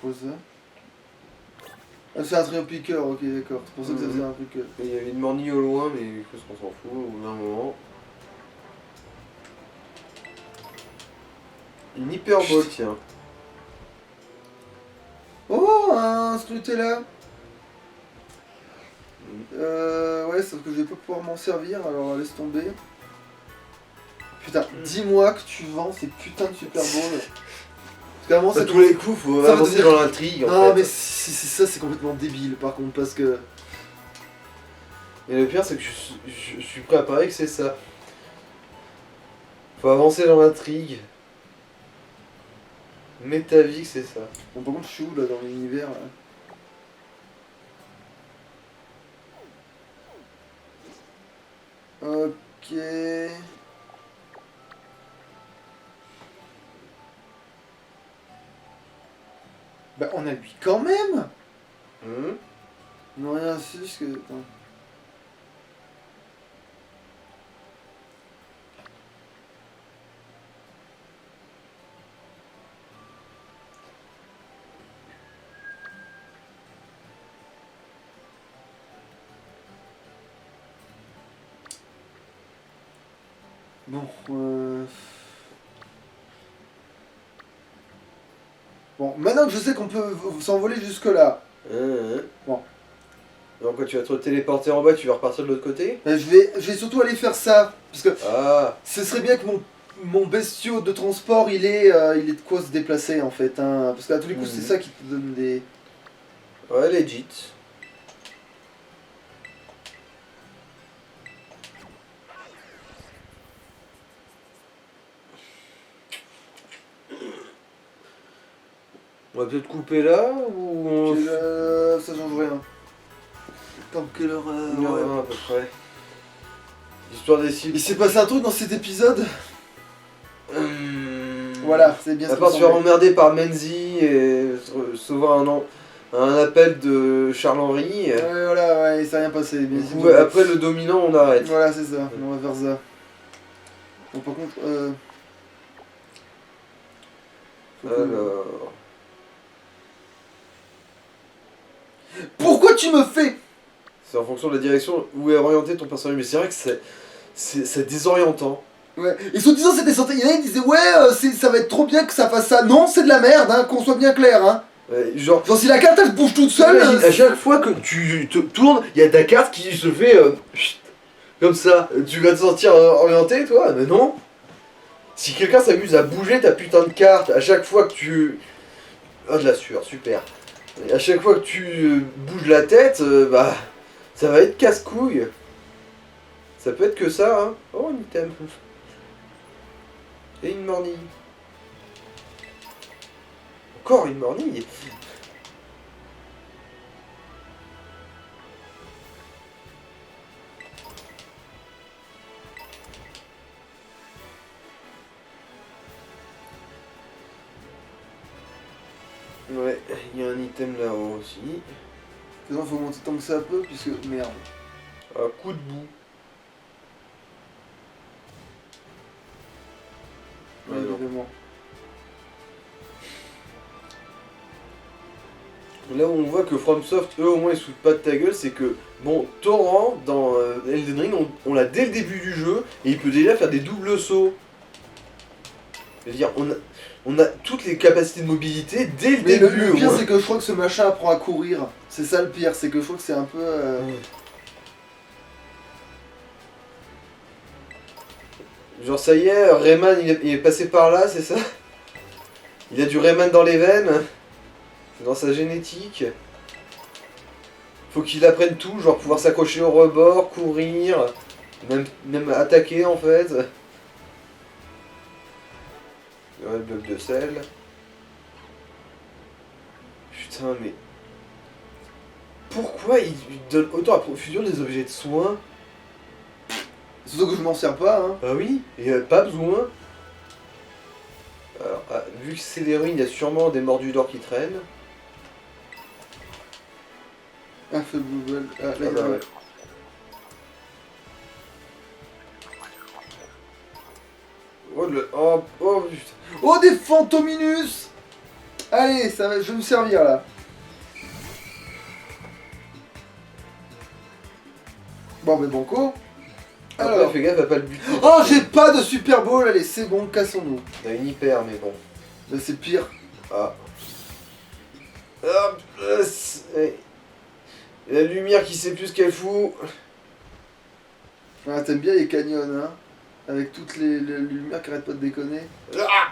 Quoi ça? Ah, c'est un trio piqueur, ok, d'accord. C'est pour ça que ça faisait un truc. Il y avait une mornie au loin, mais je pense qu'on s'en fout au bout d'un moment. Une hyperbole, tiens. Oh, un Strutella. Ouais, sauf que je vais pas pouvoir m'en servir, alors laisse tomber. Putain, dis-moi que tu vends ces putains de Super Bowl. Parce qu'à À tous les coups, faut ça va avancer devenir- dans l'intrigue. En Ah, fait. mais si c'est ça, c'est complètement débile par contre, parce que. Et le pire, c'est que je suis prêt à parier que c'est ça. Faut avancer dans l'intrigue. Mets ta vie que c'est ça. Bon, par contre, je suis où là dans l'univers là? Ok. Bah, on a lui quand même! Non, rien, c'est juste que. Attends. Bon, Bon, maintenant que je sais qu'on peut s'envoler jusque-là, Bon. Donc quoi, tu vas te téléporter en bas, tu vas repartir de l'autre côté? je vais surtout aller faire ça. Parce que Ah, ce serait bien que mon bestiau de transport, il ait de quoi se déplacer en fait. Hein, parce qu'à tous les coups, c'est ça qui te donne des. ouais, legit. On va peut-être couper là ou on... Ça change rien. Tant quelle heure Une heure ouais. 20 à peu près. Histoire d'essayer. Il s'est passé un truc dans cet épisode. Voilà, c'est bien À ça. part se faire emmerder par Menzi et recevoir un appel de Charles-Henri. Ouais, voilà, ouais, il s'est rien passé. Bien Du sûr. coup, après le dominant, on arrête. Voilà, c'est ça. On va faire ça. Bon, par contre, faut que- Alors. Pourquoi tu me fais? C'est en fonction de la direction où est orienté ton personnage. Mais c'est vrai que c'est désorientant. Ouais. Et soi-disant c'était santé. Il y en a qui disaient ouais, ça va être trop bien que ça fasse ça. Non, c'est de la merde, hein, qu'on soit bien clair, hein. Ouais, genre, Genre si la carte elle se bouge toute seule. imagine, à chaque fois que tu te tournes, il y a ta carte qui se fait chut, comme ça. Tu vas te sentir orienté, toi? Mais non. Si quelqu'un s'amuse à bouger ta putain de carte à chaque fois que tu... Oh, de la sueur, super. Et à chaque fois que tu bouges la tête, bah, ça va être casse-couille. Ça peut être que ça, hein. Oh, un item. Et une mornille. Encore une mornille. Ouais, il y a un item là-haut aussi. De toute façon, faut monter tant que ça peut, puisque. Merde. Un coup de bout. Ouais, Ouais, non. évidemment. Là où on voit que FromSoft, eux au moins ils se foutent pas de ta gueule, c'est que, bon, Torrent, dans Elden Ring, on l'a dès le début du jeu, et il peut déjà faire des doubles sauts. C'est-à-dire, on a toutes les capacités de mobilité dès le Mais début. le au pire, moins. c'est que je crois que ce machin apprend à courir. C'est ça le pire, c'est que je crois que c'est un peu. Genre ça y est, Rayman il est passé par là, c'est ça? Il a du Rayman dans les veines, c'est dans sa génétique. Faut qu'il apprenne tout, genre pouvoir s'accrocher au rebord, courir, même attaquer en fait. Ouais, le bloc de sel. Putain mais... Pourquoi il donne autant à profusion des objets de soins? Surtout que je m'en sers pas, hein. Ah oui, il a pas besoin. Alors, vu que c'est l'héroïne, il y a sûrement des mordus d'or qui traînent. Ah, fait Google. Ah, là, Ah bah ouais. Oh, oh putain. Oh, des Fantominus! Allez, je vais me servir là. Bon, mais banco. Alors, Alors. fais gaffe à pas le buter. Oh, j'ai pas de Super Ball. Allez, c'est bon, cassons-nous. T'as une hyper, mais bon. Mais c'est pire. Ah. Hop, la lumière qui sait plus ce qu'elle fout. Ah, t'aimes bien les canyons, hein? Avec toutes les lumières qui arrêtent pas de déconner. Ah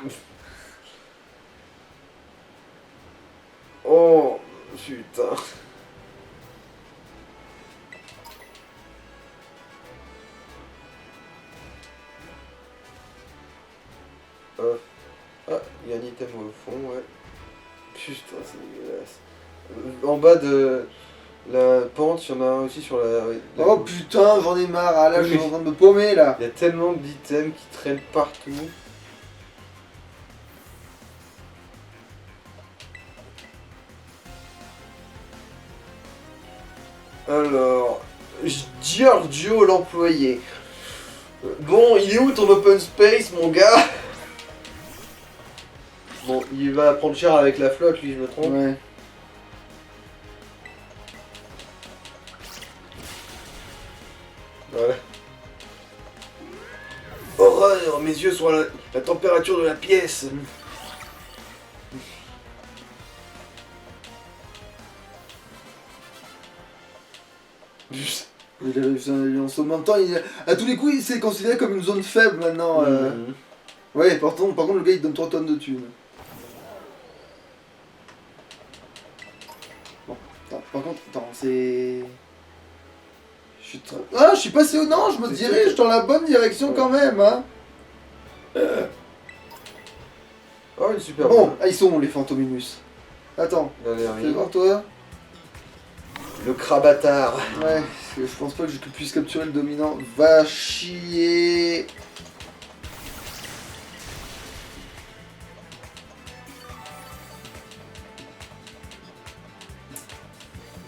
oh, putain. Ah, il y a un item au fond, ouais. Putain, c'est dégueulasse. En bas de la pente, il y en a un aussi sur la... Oh putain, j'en ai marre. Ah là, Oui. je suis en train de me paumer là. Il y a tellement d'items qui traînent partout. Alors, Giorgio l'employé. Bon, il est où ton open space, mon gars? Bon, il va prendre cher avec la flotte, lui, je me trompe. Ouais. Voilà. Horreur, mes yeux sont à la température de la pièce. Il a réussi à en même temps, à tous les coups, c'est considéré comme une zone faible maintenant. Ouais, par contre, le gars il te donne 3 tonnes de thunes. Bon, attends, par contre, attends, c'est. Ah, je suis passé au. Non, je me dirige dans la bonne direction quand même, hein. Oh, une super Bon, bonne. ah, ils sont où les Fantominus? Attends, La dernière. fais voir toi. Le crabatard. Ouais, parce que je pense pas que je puisse capturer le dominant. Va chier.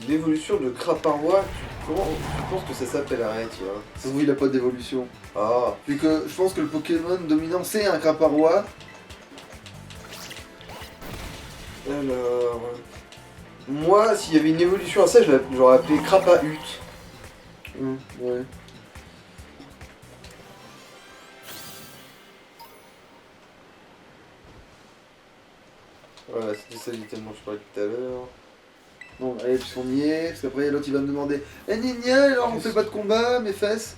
L'évolution de Craparois, comment tu penses que ça s'appellerait, tu vois? Ça se trouve, il a pas d'évolution. Ah, Vu que je pense que le Pokémon dominant c'est un Craparois. alors... Moi, s'il y avait une évolution à ça, j'aurais appelé Crapahut. Ouais. Voilà, c'était ça tellement je parlais tout à l'heure. Bon, allez, puisqu'on y est, parce qu'après l'autre il va me demander Eh Nina, alors on fait pas de combat, mes fesses?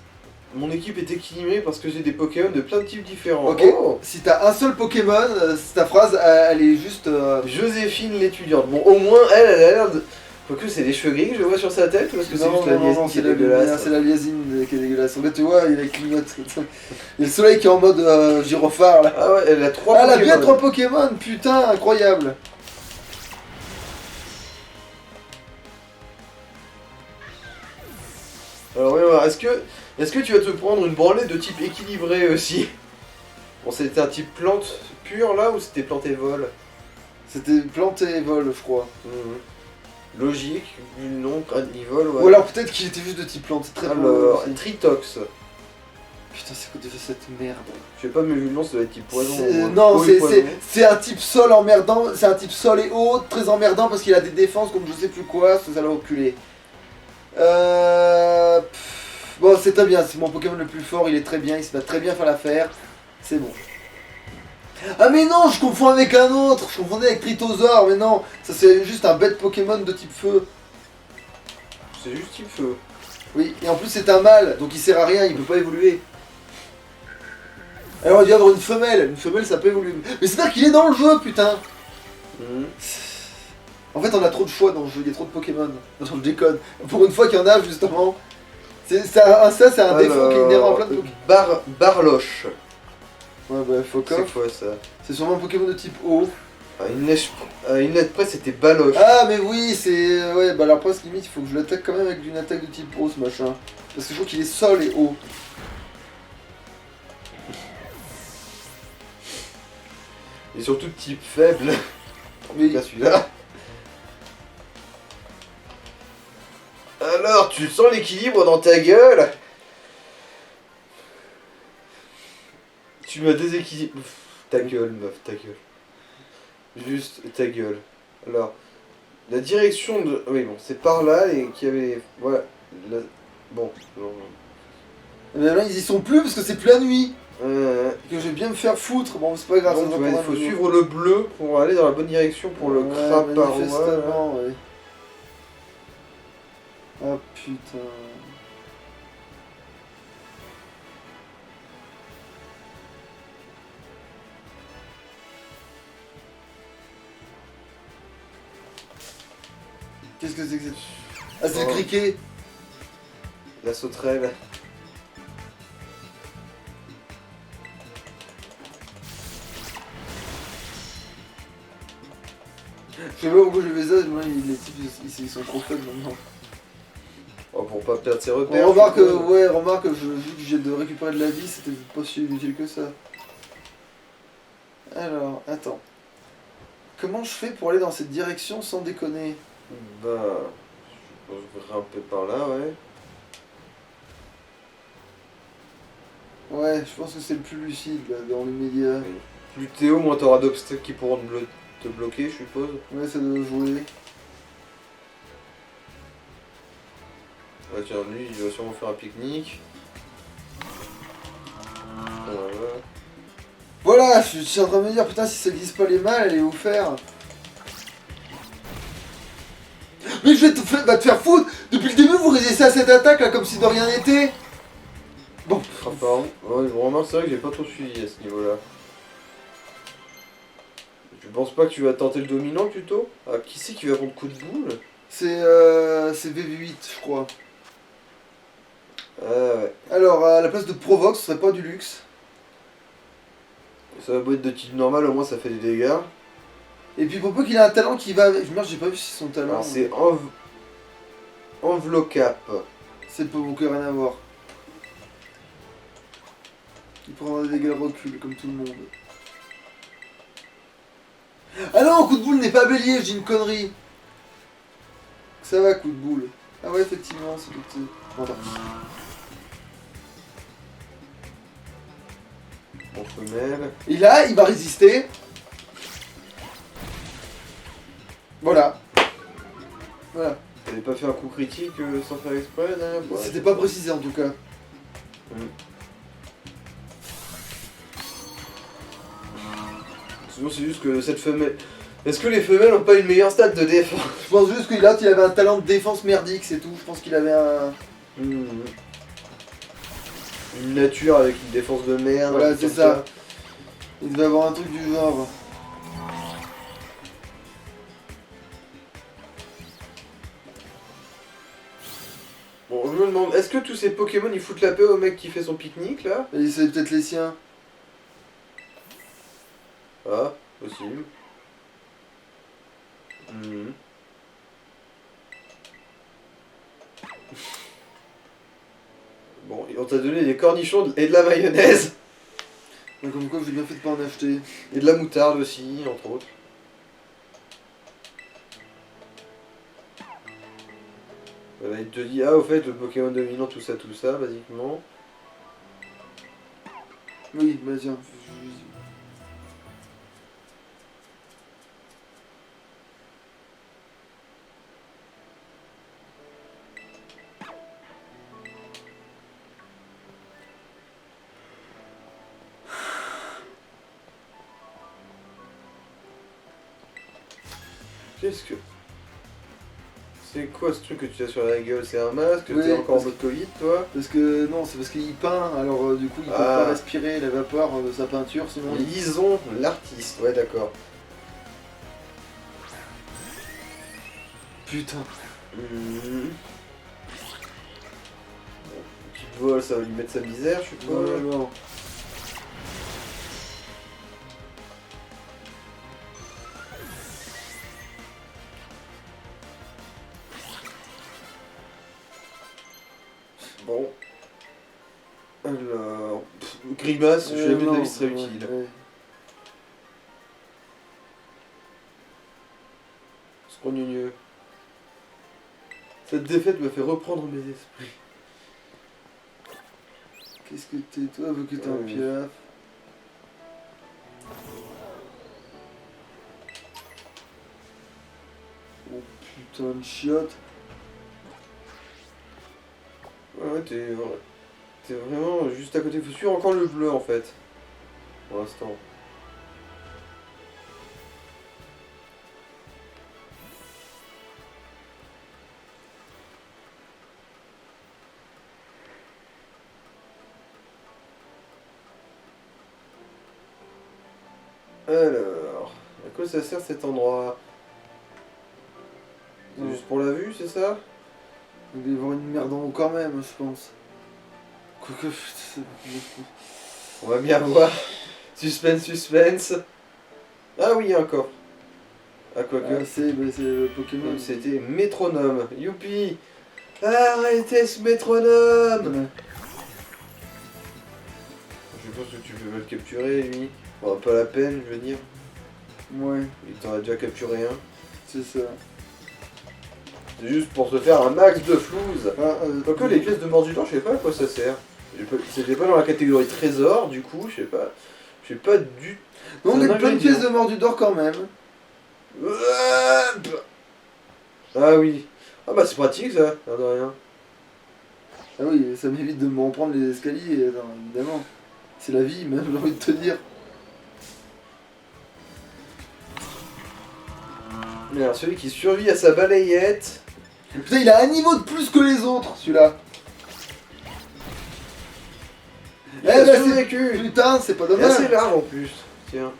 Mon équipe est équilibrée parce que j'ai des Pokémon de plein de types différents. Ok, Oh, si t'as un seul Pokémon, ta phrase elle est juste. Joséphine l'étudiante. Bon, au moins, elle a l'air de... Quoique, c'est les cheveux gris que je vois sur sa tête ou est-ce que c'est juste la liaison qui est dégueulasse? c'est la liasine qui est dégueulasse. En fait, tu vois, il a clignote. Il y a le soleil qui est en mode gyrophare là. Ah ouais, elle a 3 Ah, elle a Pokémon. bien 3 Pokémon, putain, incroyable. Alors, oui, est-ce que tu vas te prendre une branlée de type équilibré aussi? Bon, c'était un type plante pure là ou c'était plante et vol? C'était plante et vol, je crois. Logique, vu le nom, vol, ouais. Ou alors peut-être qu'il était juste de type plante, c'est très beau. Alors, aussi. Tritox. Putain, c'est quoi déjà cette merde? Je sais pas, mais vu le nom, ça doit être type poison. Non, Eau et poison. c'est un type sol emmerdant, c'est un type sol et eau, très emmerdant parce qu'il a des défenses comme je sais plus quoi, ça l'a reculé. Bon, c'est très bien, c'est mon Pokémon le plus fort, il est très bien, il va très bien faire l'affaire, c'est bon. Ah mais non, je confonds avec un autre, je confondais avec Tritosaur, mais non, ça c'est juste un bête Pokémon de type feu. C'est juste type feu. Oui, et en plus c'est un mâle, donc il sert à rien, il peut pas évoluer. Alors il doit y avoir une femelle ça peut évoluer. Mais c'est-à-dire qu'il est dans le jeu, putain. En fait on a trop de choix dans le jeu, il y a trop de Pokémon. Non, je déconne. Pour une fois qu'il y en a justement. Ça c'est un défaut qui est inhérent à plein de Pokémon. Barloche. Ouais bah fuck C'est off. quoi ça? C'est sûrement un Pokémon de type eau. À une lettre près, c'était Baloche. Ah mais oui c'est... Ouais bah alors presque limite il faut que je l'attaque quand même avec une attaque de type eau ce machin. Parce que je trouve qu'il est sol et eau. Et surtout de type faible. Oui. Pas celui-là. Alors, tu sens l'équilibre dans ta gueule? Tu m'as déséquilibré. Ta gueule, meuf, ta gueule. Juste ta gueule. Alors, la direction de... Oui, bon, c'est par là et qu'il y avait... Voilà. Bon, non. Mais là, ils y sont plus parce que c'est plus la nuit. Euh, Que je vais bien me faire foutre. Bon, c'est pas grave, ça donc, va ouais, pour il un faut autre jour. suivre le bleu pour aller dans la bonne direction pour le Ouais, Kraparoa. manifestement, ouais. Ah putain. Qu'est-ce que c'est que ça? Ah, c'est le Oh. criquet. La sauterelle. Je sais pas pourquoi j'ai fait ça, moi, les types ils sont trop fun maintenant. Oh, pour pas perdre ses On repères. remarque, je suppose. ouais, remarque, vu que j'ai de récupérer de la vie, c'était pas si inutile que ça. Alors, attends. Comment je fais pour aller dans cette direction sans déconner? Bah... Je vais grimper par là, ouais. Ouais, je pense que c'est le plus lucide, là, dans les médias. Oui. Plus t'es haut, moins t'auras d'obstacles qui pourront te bloquer, je suppose. Ouais, ça doit jouer. Ouais, tiens, lui, il va sûrement faire un pique-nique. Voilà. Voilà, je suis en train de me dire, putain, si ça glisse pas les mâles, allez vous faire. Mais je vais va te faire foutre. Depuis le début, vous résistez à cette attaque, là, comme si de rien n'était. Bon. Ah, pardon. Ouais, je remarque, c'est vrai que j'ai pas trop suivi à ce niveau-là. Tu penses pas que tu vas tenter le dominant plutôt? Ah, qui c'est qui va prendre coup de boule? C'est VV8, je crois. Ah ouais. Alors, à la place de Provox, ce serait pas du luxe. Ça va beau être de type normal, au moins ça fait des dégâts. Et puis pour peu qu'il a un talent qui va avec... Merde, j'ai pas vu si son talent... Alors c'est Envelocap. C'est pas beaucoup rien à voir. Il prendra des dégâts de recul, comme tout le monde. Ah non, coup de boule n'est pas bélier, je dis une connerie. Ça va, coup de boule. Ah ouais, effectivement, c'est tout... Voilà. En femelle. Et là, il va résister. Voilà. Voilà. T'avais pas fait un coup critique sans faire exprès la dernière fois? C'était pas précisé en tout cas. Sinon c'est juste que cette femelle... Est-ce que les femelles ont pas une meilleure stat de défense? Je pense juste qu'il il avait un talent de défense merdique, c'est tout. Je pense qu'il avait un... Une nature avec une défense de merde. Voilà, c'est ça. Il devait avoir un truc du genre. Bon, je me demande, est-ce que tous ces Pokémon ils foutent la paix au mec qui fait son pique-nique là? Et c'est peut-être les siens. Ah, possible. Mhm. Bon, et on t'a donné des cornichons et de la mayonnaise. Donc comme quoi j'ai bien fait de pas en acheter. Et de la moutarde aussi, entre autres. Voilà, il te dit, ah au fait, le Pokémon dominant, tout ça, basiquement. Oui, bah tiens. Qu'est-ce que... C'est quoi ce truc que tu as sur la gueule? C'est un masque? Oui, T'es encore en parce mode Covid, toi? Parce que non, c'est parce qu'il peint, alors du coup il peut Ah. pas respirer la vapeur de sa peinture, sinon il... Lison, l'artiste, ouais d'accord. Putain. Bon, petit vol, ça va lui mettre sa misère, je suppose. Ouais, non. Bon. Alors... Grimace, j'ai jamais de la vie, ce serait ouais, utile. ouais. Scrogneux. Cette défaite me fait reprendre mes esprits. Qu'est-ce que t'es toi, vu que t'es un Ouais. piaf? Oh putain de chiotte. Ouais, t'es vraiment juste à côté. Faut suivre encore le bleu en fait. Pour l'instant. Alors, à quoi ça sert cet endroit? C'est Ouais. juste pour la vue, c'est ça? Il va y avoir une merde en haut quand même, je pense. Quoique, putain, On va bien voir. Suspense, suspense. Ah oui, il y a un coffre. Ah, quoique. ah, c'est le Pokémon. C'était métronome. Youpi! Arrêtez ce métronome! Ouais. Je pense que tu peux me le capturer, lui. Bon, pas la peine, je veux dire. Ouais, Il t'en a déjà capturé un. c'est ça. C'est juste pour se faire un max de flouze. Ah, Quoique les pièces de mort du temps, je sais pas à quoi ça sert. C'était pas dans la catégorie trésor, du coup, je sais pas. Je sais pas du... Non, on c'est a un plein de ingrédient. pièces de Mordudor quand même. Ah oui. Ah bah c'est pratique ça, l'air de rien. Ah oui, ça m'évite de me reprendre les escaliers, attends, évidemment. C'est la vie, même, j'ai envie de te dire. Mais alors celui qui survit à sa balayette... Putain, il a un niveau de plus que les autres, celui-là. Il a bah, survécu. Putain, c'est pas Il est assez dommage. large en plus. Tiens.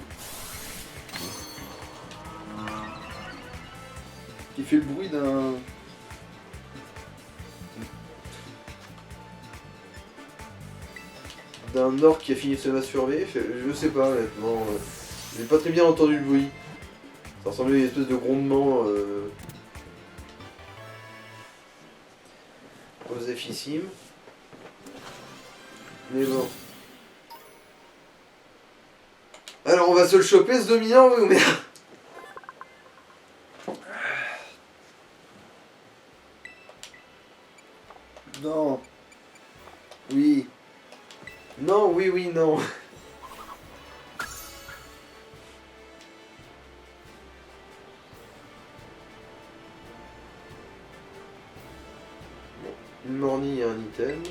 Il fait le bruit d'un... D'un orc qui a fini de se masturber, je sais pas honnêtement. J'ai pas très bien entendu le bruit. Ça ressemblait à une espèce de grondement osefissime. Mais bon. Alors on va se le choper ce dominant, oui ou merde? Non. Oui. Non, oui, oui, non. Une mornie et un item.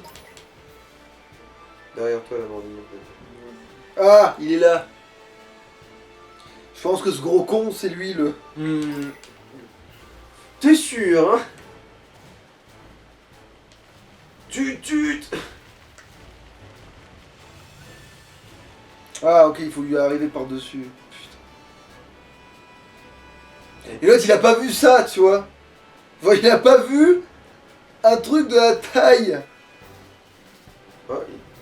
Derrière toi la mornie en fait. Ah, il est là. Je pense que ce gros con, c'est lui, le... T'es sûr, hein? Tut. Ah, ok, il faut lui arriver par-dessus. Putain. Et l'autre, il a pas vu ça, tu vois. Enfin, il a pas vu un truc de la taille. Ah,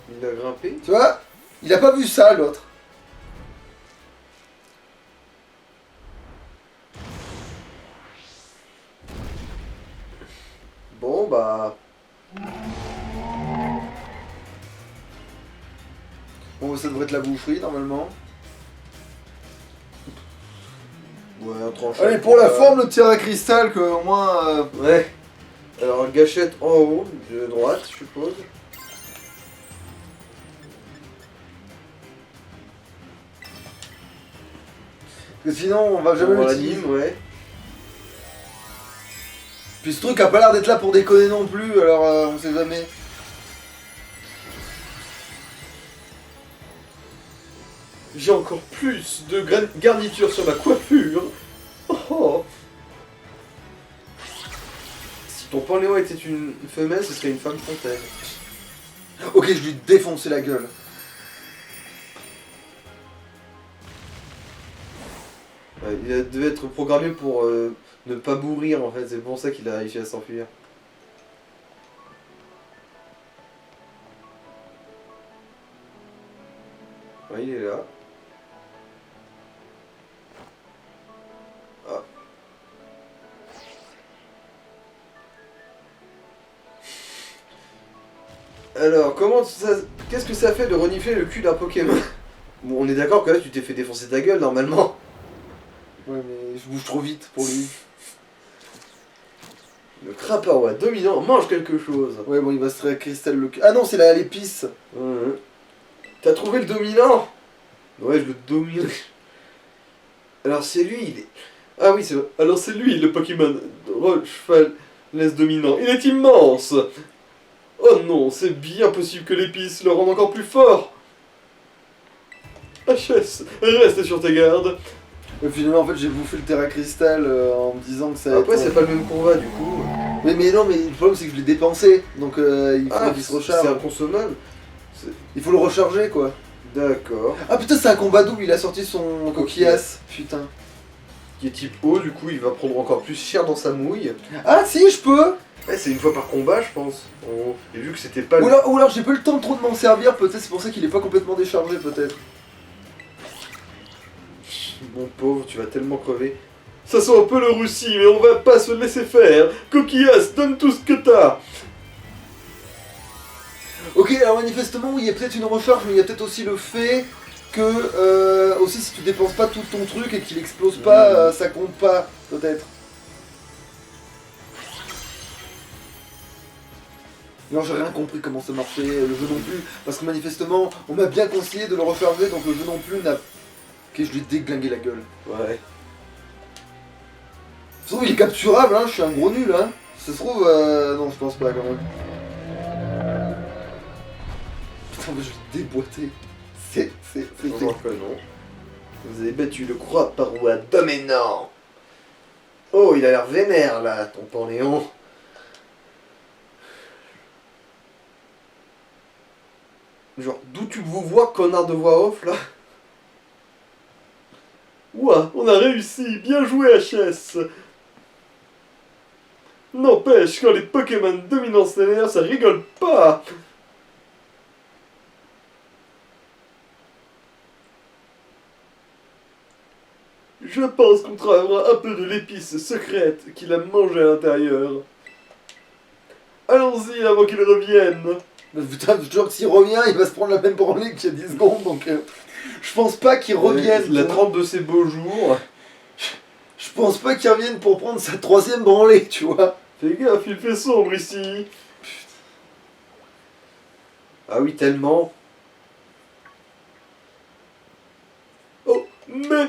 il a grimpé. Tu vois. Il a pas vu ça, l'autre. Bon bah... Bon, ça devrait être la boucherie, normalement. Ouais, un tranchant. Allez, pour la forme, le tir à cristal, que au moins... Ouais. Alors, gâchette en haut, de droite, je suppose. Parce que sinon, on va jamais On l'utiliser. l'anime, ouais. Puis ce truc a pas l'air d'être là pour déconner non plus, alors on sait jamais. J'ai encore plus de garniture sur ma coiffure. Oh. Si ton Panéo était une femelle, ce serait une femme fontaine. Ok, je lui défoncer la gueule. Ouais, devait être programmé pour ne pas mourir en fait, c'est pour ça qu'il a réussi à s'enfuir. Ouais, il est là. Ah. Alors, comment ça... Qu'est-ce que ça fait de renifler le cul d'un Pokémon? Bon, on est d'accord que là, tu t'es fait défoncer ta gueule, normalement. Ouais, mais je bouge trop vite pour lui. Le Craparois dominant mange quelque chose. Ouais, bon, il va se faire cristal le cul. Ah non, c'est l'épice. T'as trouvé le dominant? Ouais, je le domine. Alors, c'est lui, il est... Ah oui, c'est vrai. Alors c'est lui, le Pokémon cheval laisse dominant. Il est immense. Oh non, c'est bien possible que l'épice le rende encore plus fort. HS, reste sur tes gardes. Finalement, en fait, j'ai bouffé le Terra Crystal en me disant que ça allait Après, être- c'est pas le même combat du coup. Mais non, mais le problème c'est que je l'ai dépensé, donc il faut qu'il se recharge. c'est inconsommable. Il faut le recharger quoi. D'accord. Ah putain, c'est un combat double, il a sorti son coquillasse. Putain. Qui est type eau, du coup, il va prendre encore plus cher dans sa mouille. Ah si, je peux. Ouais, c'est une fois par combat, je pense. Et vu que c'était pas. Ou alors j'ai pas eu le temps trop de m'en servir, peut-être c'est pour ça qu'il est pas complètement déchargé, peut-être. Mon pauvre, tu vas tellement crever. Ça sent un peu le roussi, mais on va pas se laisser faire. Coquillasse, donne tout ce que t'as. Ok, alors manifestement, oui, il y a peut-être une recharge, mais il y a peut-être aussi le fait que, aussi si tu dépenses pas tout ton truc et qu'il explose pas, ça compte pas, peut-être. Non, j'ai rien compris comment ça marchait, le jeu non plus, parce que manifestement, on m'a bien conseillé de le recharger, donc le jeu non plus n'a... Ok, je lui ai déglingué la gueule. Ouais. Ça se trouve, il est capturable, hein, je suis un gros nul, hein. Ça se trouve, non, je pense pas quand même. Putain, mais je vais déboîter. C'est... Genre que non. Vous avez battu le croix par roi dominant. Oh, il a l'air vénère là, ton Panléon. Genre, d'où tu vous vois, connard de voix off là? Ouah, on a réussi, bien joué HS. N'empêche, quand les Pokémon dominants s'énervent, ça rigole pas. Je pense qu'on trouvera un peu de l'épice secrète qu'il a mangée à l'intérieur. Allons-y avant qu'il revienne. Mais putain, genre que s'il revient, il va se prendre la même branlée qu'il y a 10 secondes, donc... je pense pas qu'il revienne. La trempe de ses beaux jours. Je pense pas qu'il revienne pour prendre sa 3ème branlée, tu vois. Fais gaffe, il fait sombre ici. Ah oui, tellement. Oh, mais...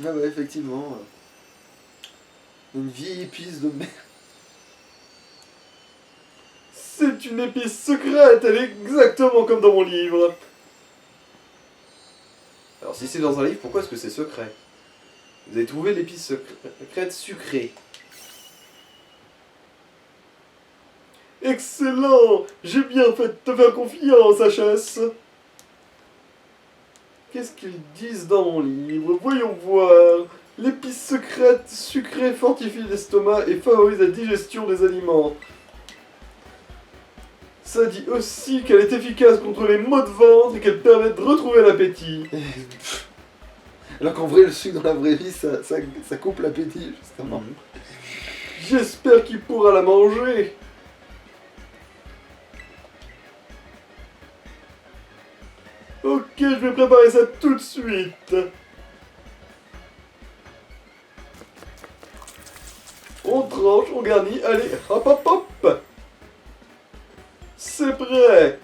Ah ouais, effectivement. Une vieille épice de merde. C'est une épice secrète, elle est exactement comme dans mon livre. Alors si c'est dans un livre, pourquoi est-ce que c'est secret? Vous avez trouvé l'épice secrète sucrée. Excellent! J'ai bien fait de te faire confiance, HS. Qu'est-ce qu'ils disent dans mon livre? Voyons voir. L'épice secrète sucrée fortifie l'estomac et favorise la digestion des aliments. Ça dit aussi qu'elle est efficace contre les maux de ventre et qu'elle permet de retrouver l'appétit. Alors qu'en vrai, le sucre dans la vraie vie, ça coupe l'appétit, justement. J'espère qu'il pourra la manger. Ok, je vais préparer ça tout de suite. On tranche, on garnit, allez, hop hop hop. C'est prêt.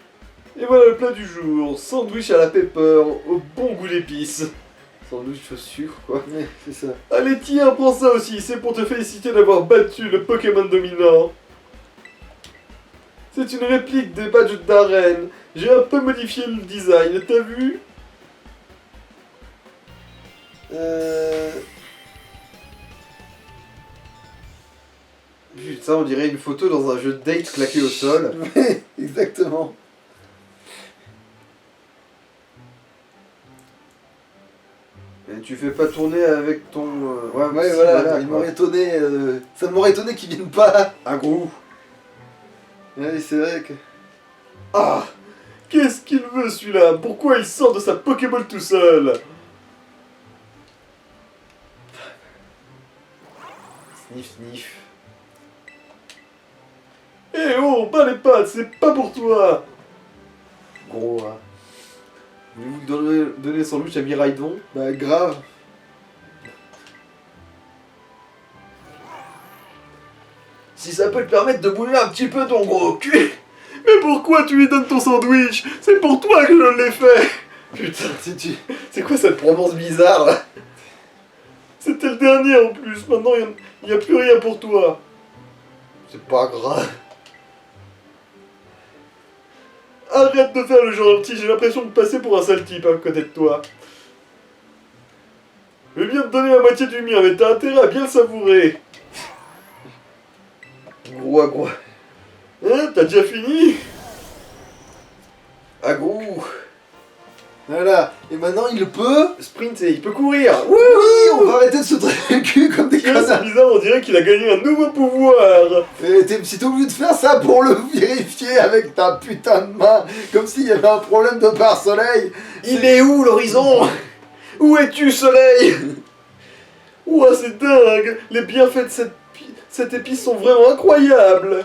Et voilà le plat du jour, sandwich à la pepper, au bon goût d'épices. Sandwich au sucre, quoi. Ouais, c'est ça. Allez, tiens, prends ça aussi, c'est pour te féliciter d'avoir battu le Pokémon dominant. C'est une réplique des badges d'arène. J'ai un peu modifié le design, t'as vu? Putain, on dirait une photo dans un jeu de date claqué au sol. Ouais, exactement. Et tu fais pas tourner avec ton... Ouais, si, voilà, il quoi. m'aurait étonné... ça m'aurait étonné qu'ils viennent pas. Un gros. Ouais, c'est vrai que... Ah! Qu'est-ce qu'il veut celui-là? Pourquoi il sort de sa Pokéball tout seul? Sniff, sniff. Eh oh, bas les pattes, c'est pas pour toi! Gros, hein. Voulez-vous donner le sandwich à Miraidon? Bah, grave. Si ça peut te permettre de bouger un petit peu ton gros cul! Mais pourquoi tu lui donnes ton sandwich? C'est pour toi que je l'ai fait! Putain, Tu... c'est quoi cette prononce bizarre là? C'était le dernier en plus, maintenant il n'y a plus rien pour toi. C'est pas grave. Arrête de faire le gentil, j'ai l'impression de passer pour un sale type à côté de toi. Je viens de donner la moitié du mien, mais t'as intérêt à bien le savourer. Gros à gros. Hein, t'as déjà fini? À gros. Voilà, et maintenant il peut... Sprinter, il peut courir. Oui, on va arrêter de se traiter le cul comme des C'est connards. bizarre, on dirait qu'il a gagné un nouveau pouvoir. T'es obligé de faire ça pour le vérifier avec ta putain de main, comme s'il y avait un problème de pare-soleil. Il est où l'horizon? Où es-tu, soleil? Ouah, c'est dingue. Les bienfaits de cette épice sont vraiment incroyables.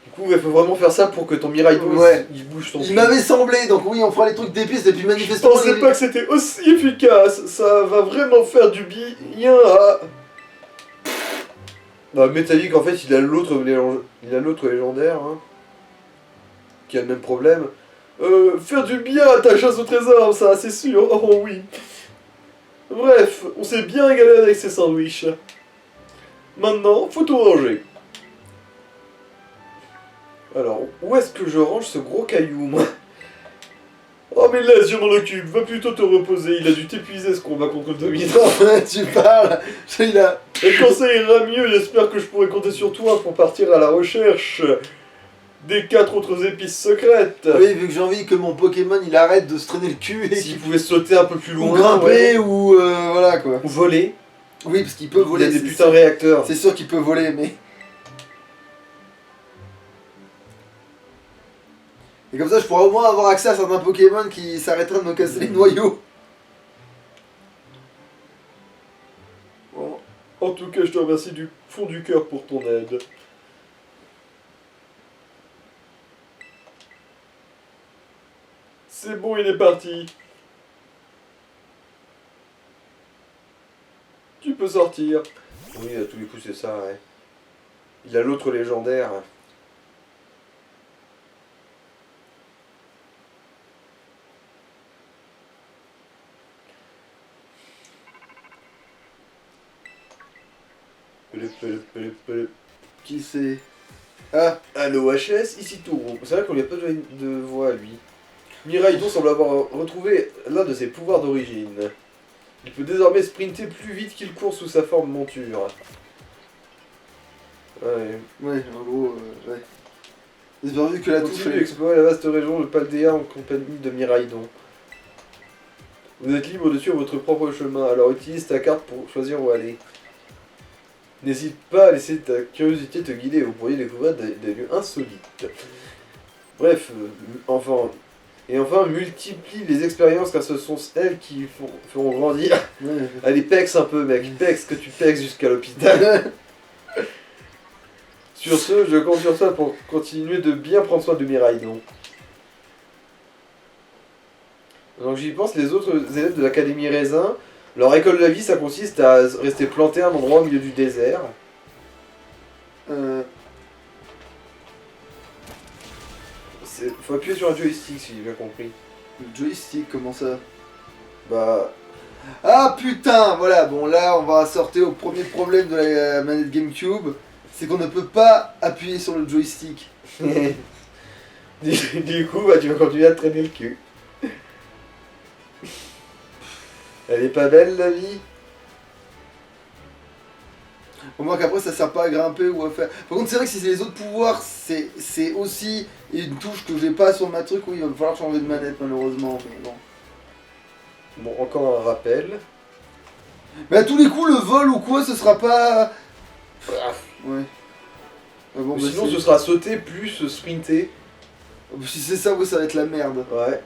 Du coup, il faut vraiment faire ça pour que ton Mirai Ouais. il bouge ton Il cul. m'avait semblé, donc oui, on fera les trucs d'épices, et puis Je manifestement... pensais pas que c'était aussi efficace. Ça va vraiment faire du bien à... Bah, Métallique, en fait, il a l'autre légendaire, hein, qui a le même problème. Faire du bien à ta chasse au trésor, ça, c'est sûr. Oh oui. Bref, on s'est bien régalé avec ces sandwichs. Maintenant, faut tout ranger. Alors, où est-ce que je range ce gros caillou, moi? Oh mais laisse, je m'en occupe. Va plutôt te reposer. Il a dû t'épuiser ce combat contre le dominant. Tu parles, il a... Et quand ça ira mieux, j'espère que je pourrai compter sur toi pour partir à la recherche des 4 autres épices secrètes. Oui, vu que j'ai envie que mon Pokémon il arrête de se traîner le cul et S'il pouvait sauter un peu plus loin, ou grimper ouais. ou voilà quoi. Ou voler. Oui, parce qu'il peut voler. Il y a des c'est putains de sûr. réacteurs. C'est sûr qu'il peut voler, mais... Et comme ça, je pourrais au moins avoir accès à certains Pokémon qui s'arrêteraient de me casser les noyaux. Bon. En tout cas, je te remercie du fond du cœur pour ton aide. C'est bon, il est parti. Tu peux sortir. Oui, à tous les coups, c'est ça, ouais. Il a l'autre légendaire. Qui c'est? Ah, Allo HS, ici Touro. C'est vrai qu'on lui a pas donné de voix à lui. Miraidon semble avoir retrouvé l'un de ses pouvoirs d'origine. Il peut désormais sprinter plus vite qu'il court sous sa forme monture. Ouais. ouais, en gros, ouais. J'espère vu que la touche... Continue d'explorer la vaste région de Paldea en compagnie de Miraidon. Vous êtes libre de suivre votre propre chemin, alors utilise ta carte pour choisir où aller. N'hésite pas à laisser ta curiosité te guider, vous pourriez découvrir des lieux insolites. Bref, enfin, multiplie les expériences car ce sont elles qui feront grandir. Ouais. Allez, pex un peu, mec, pex que tu pex jusqu'à l'hôpital. Sur ce, je compte sur toi pour continuer de bien prendre soin de Miraidon. Donc j'y pense, les autres élèves de l'Académie Raisin, leur école de la vie, ça consiste à rester planté à un endroit au milieu du désert. Faut appuyer sur un joystick si j'ai bien compris. Le joystick, comment ça? Bah... Ah putain, voilà, bon là on va sortir au premier problème de la manette GameCube, c'est qu'on ne peut pas appuyer sur le joystick. du coup, bah, tu vas continuer à te traîner le cul. Elle est pas belle la vie? Au moins qu'après ça sert pas à grimper ou à faire... Par contre c'est vrai que si c'est les autres pouvoirs, c'est aussi une touche que j'ai pas sur ma truc, oui il va falloir changer de manette malheureusement, mais bon. Bon, encore un rappel. Mais à tous les coups le vol ou quoi ce sera pas... Ouais. Ah bon, Mais bah, sinon ce sera sauter plus sprinter. Si c'est ça, oui ça va être la merde. Ouais.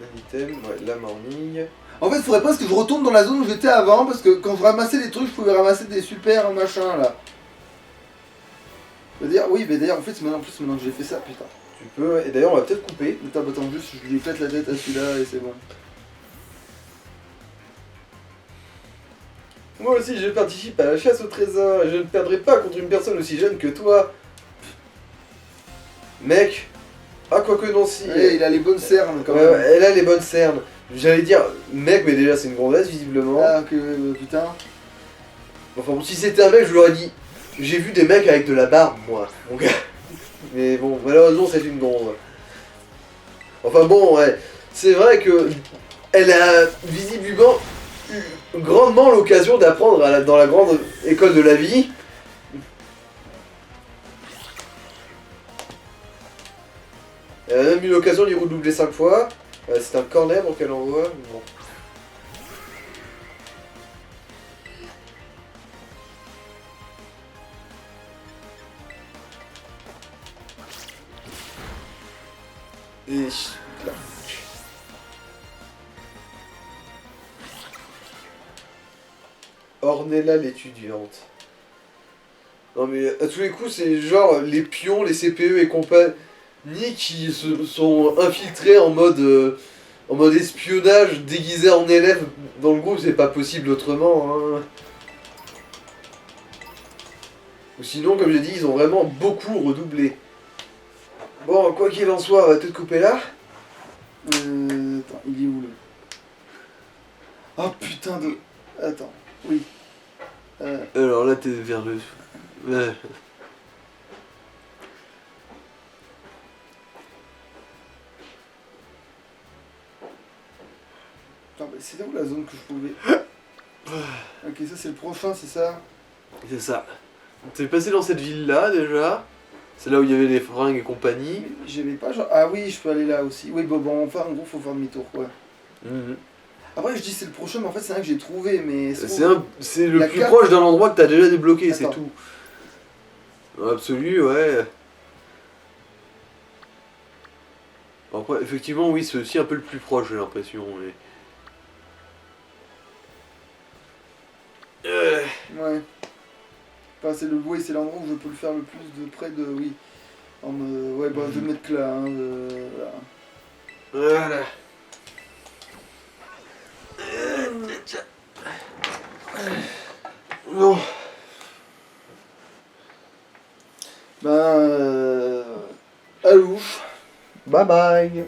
Un item, ouais, la morning. En fait il faudrait presque que je retourne dans la zone où j'étais avant, parce que quand je ramassais des trucs, je pouvais ramasser des super machins là. Oui, mais d'ailleurs en fait c'est maintenant que j'ai fait ça, putain. Tu peux, et d'ailleurs on va peut-être couper. Attends, juste je lui éclate la tête à celui-là et c'est bon. Moi aussi je participe à la chasse au trésor et je ne perdrai pas contre une personne aussi jeune que toi. Mec. Ah, quoique non, si. Ouais, il a les bonnes cernes quand Ouais, même. ouais, elle a les bonnes cernes. J'allais dire mec, mais déjà c'est une gonzesse visiblement. Ah, ok, putain. Enfin bon, si c'était un mec, je lui aurais dit j'ai vu des mecs avec de la barbe, moi, mon gars. Mais bon, malheureusement, c'est une gonze. Enfin bon, ouais. C'est vrai que elle a visiblement eu grandement l'occasion d'apprendre dans la grande école de la vie. Elle a même eu l'occasion d'y redoubler 5 fois. C'est un corner pour qu'elle envoie. Bon. Et... Ornella l'étudiante. Non mais à tous les coups c'est genre les pions, les CPE et compagnie qui se sont infiltrés en mode espionnage déguisé en élève dans le groupe, c'est pas possible autrement. Hein. Ou sinon comme j'ai dit ils ont vraiment beaucoup redoublé. Bon quoi qu'il en soit on va peut-être couper là. Attends, il est où le... Oh putain de... Attends, oui. Alors là t'es vers le... Ouais. Attends, mais c'est où la zone que je pouvais... Ok, ça c'est le prochain, c'est ça? C'est ça. T'es passé dans cette ville là déjà. C'est là où il y avait les fringues et compagnie. J'avais pas genre... Ah oui, je peux aller là aussi. Oui, bon, enfin, en gros, faut faire demi-tour, quoi. Après, je dis c'est le prochain, mais en fait, c'est un que j'ai trouvé, mais... C'est le la plus carte- proche d'un endroit que t'as déjà débloqué, c'est Attends. tout. Absolu, ouais. Après, effectivement, oui, c'est aussi un peu le plus proche, j'ai l'impression. Mais... Ouais. Enfin, c'est le... Oui, c'est l'endroit où je peux le faire le plus de près de... Oui. Ouais, bah, 2 mètres là, hein, voilà. Voilà. Bon. Ben... Alouche. Bye bye.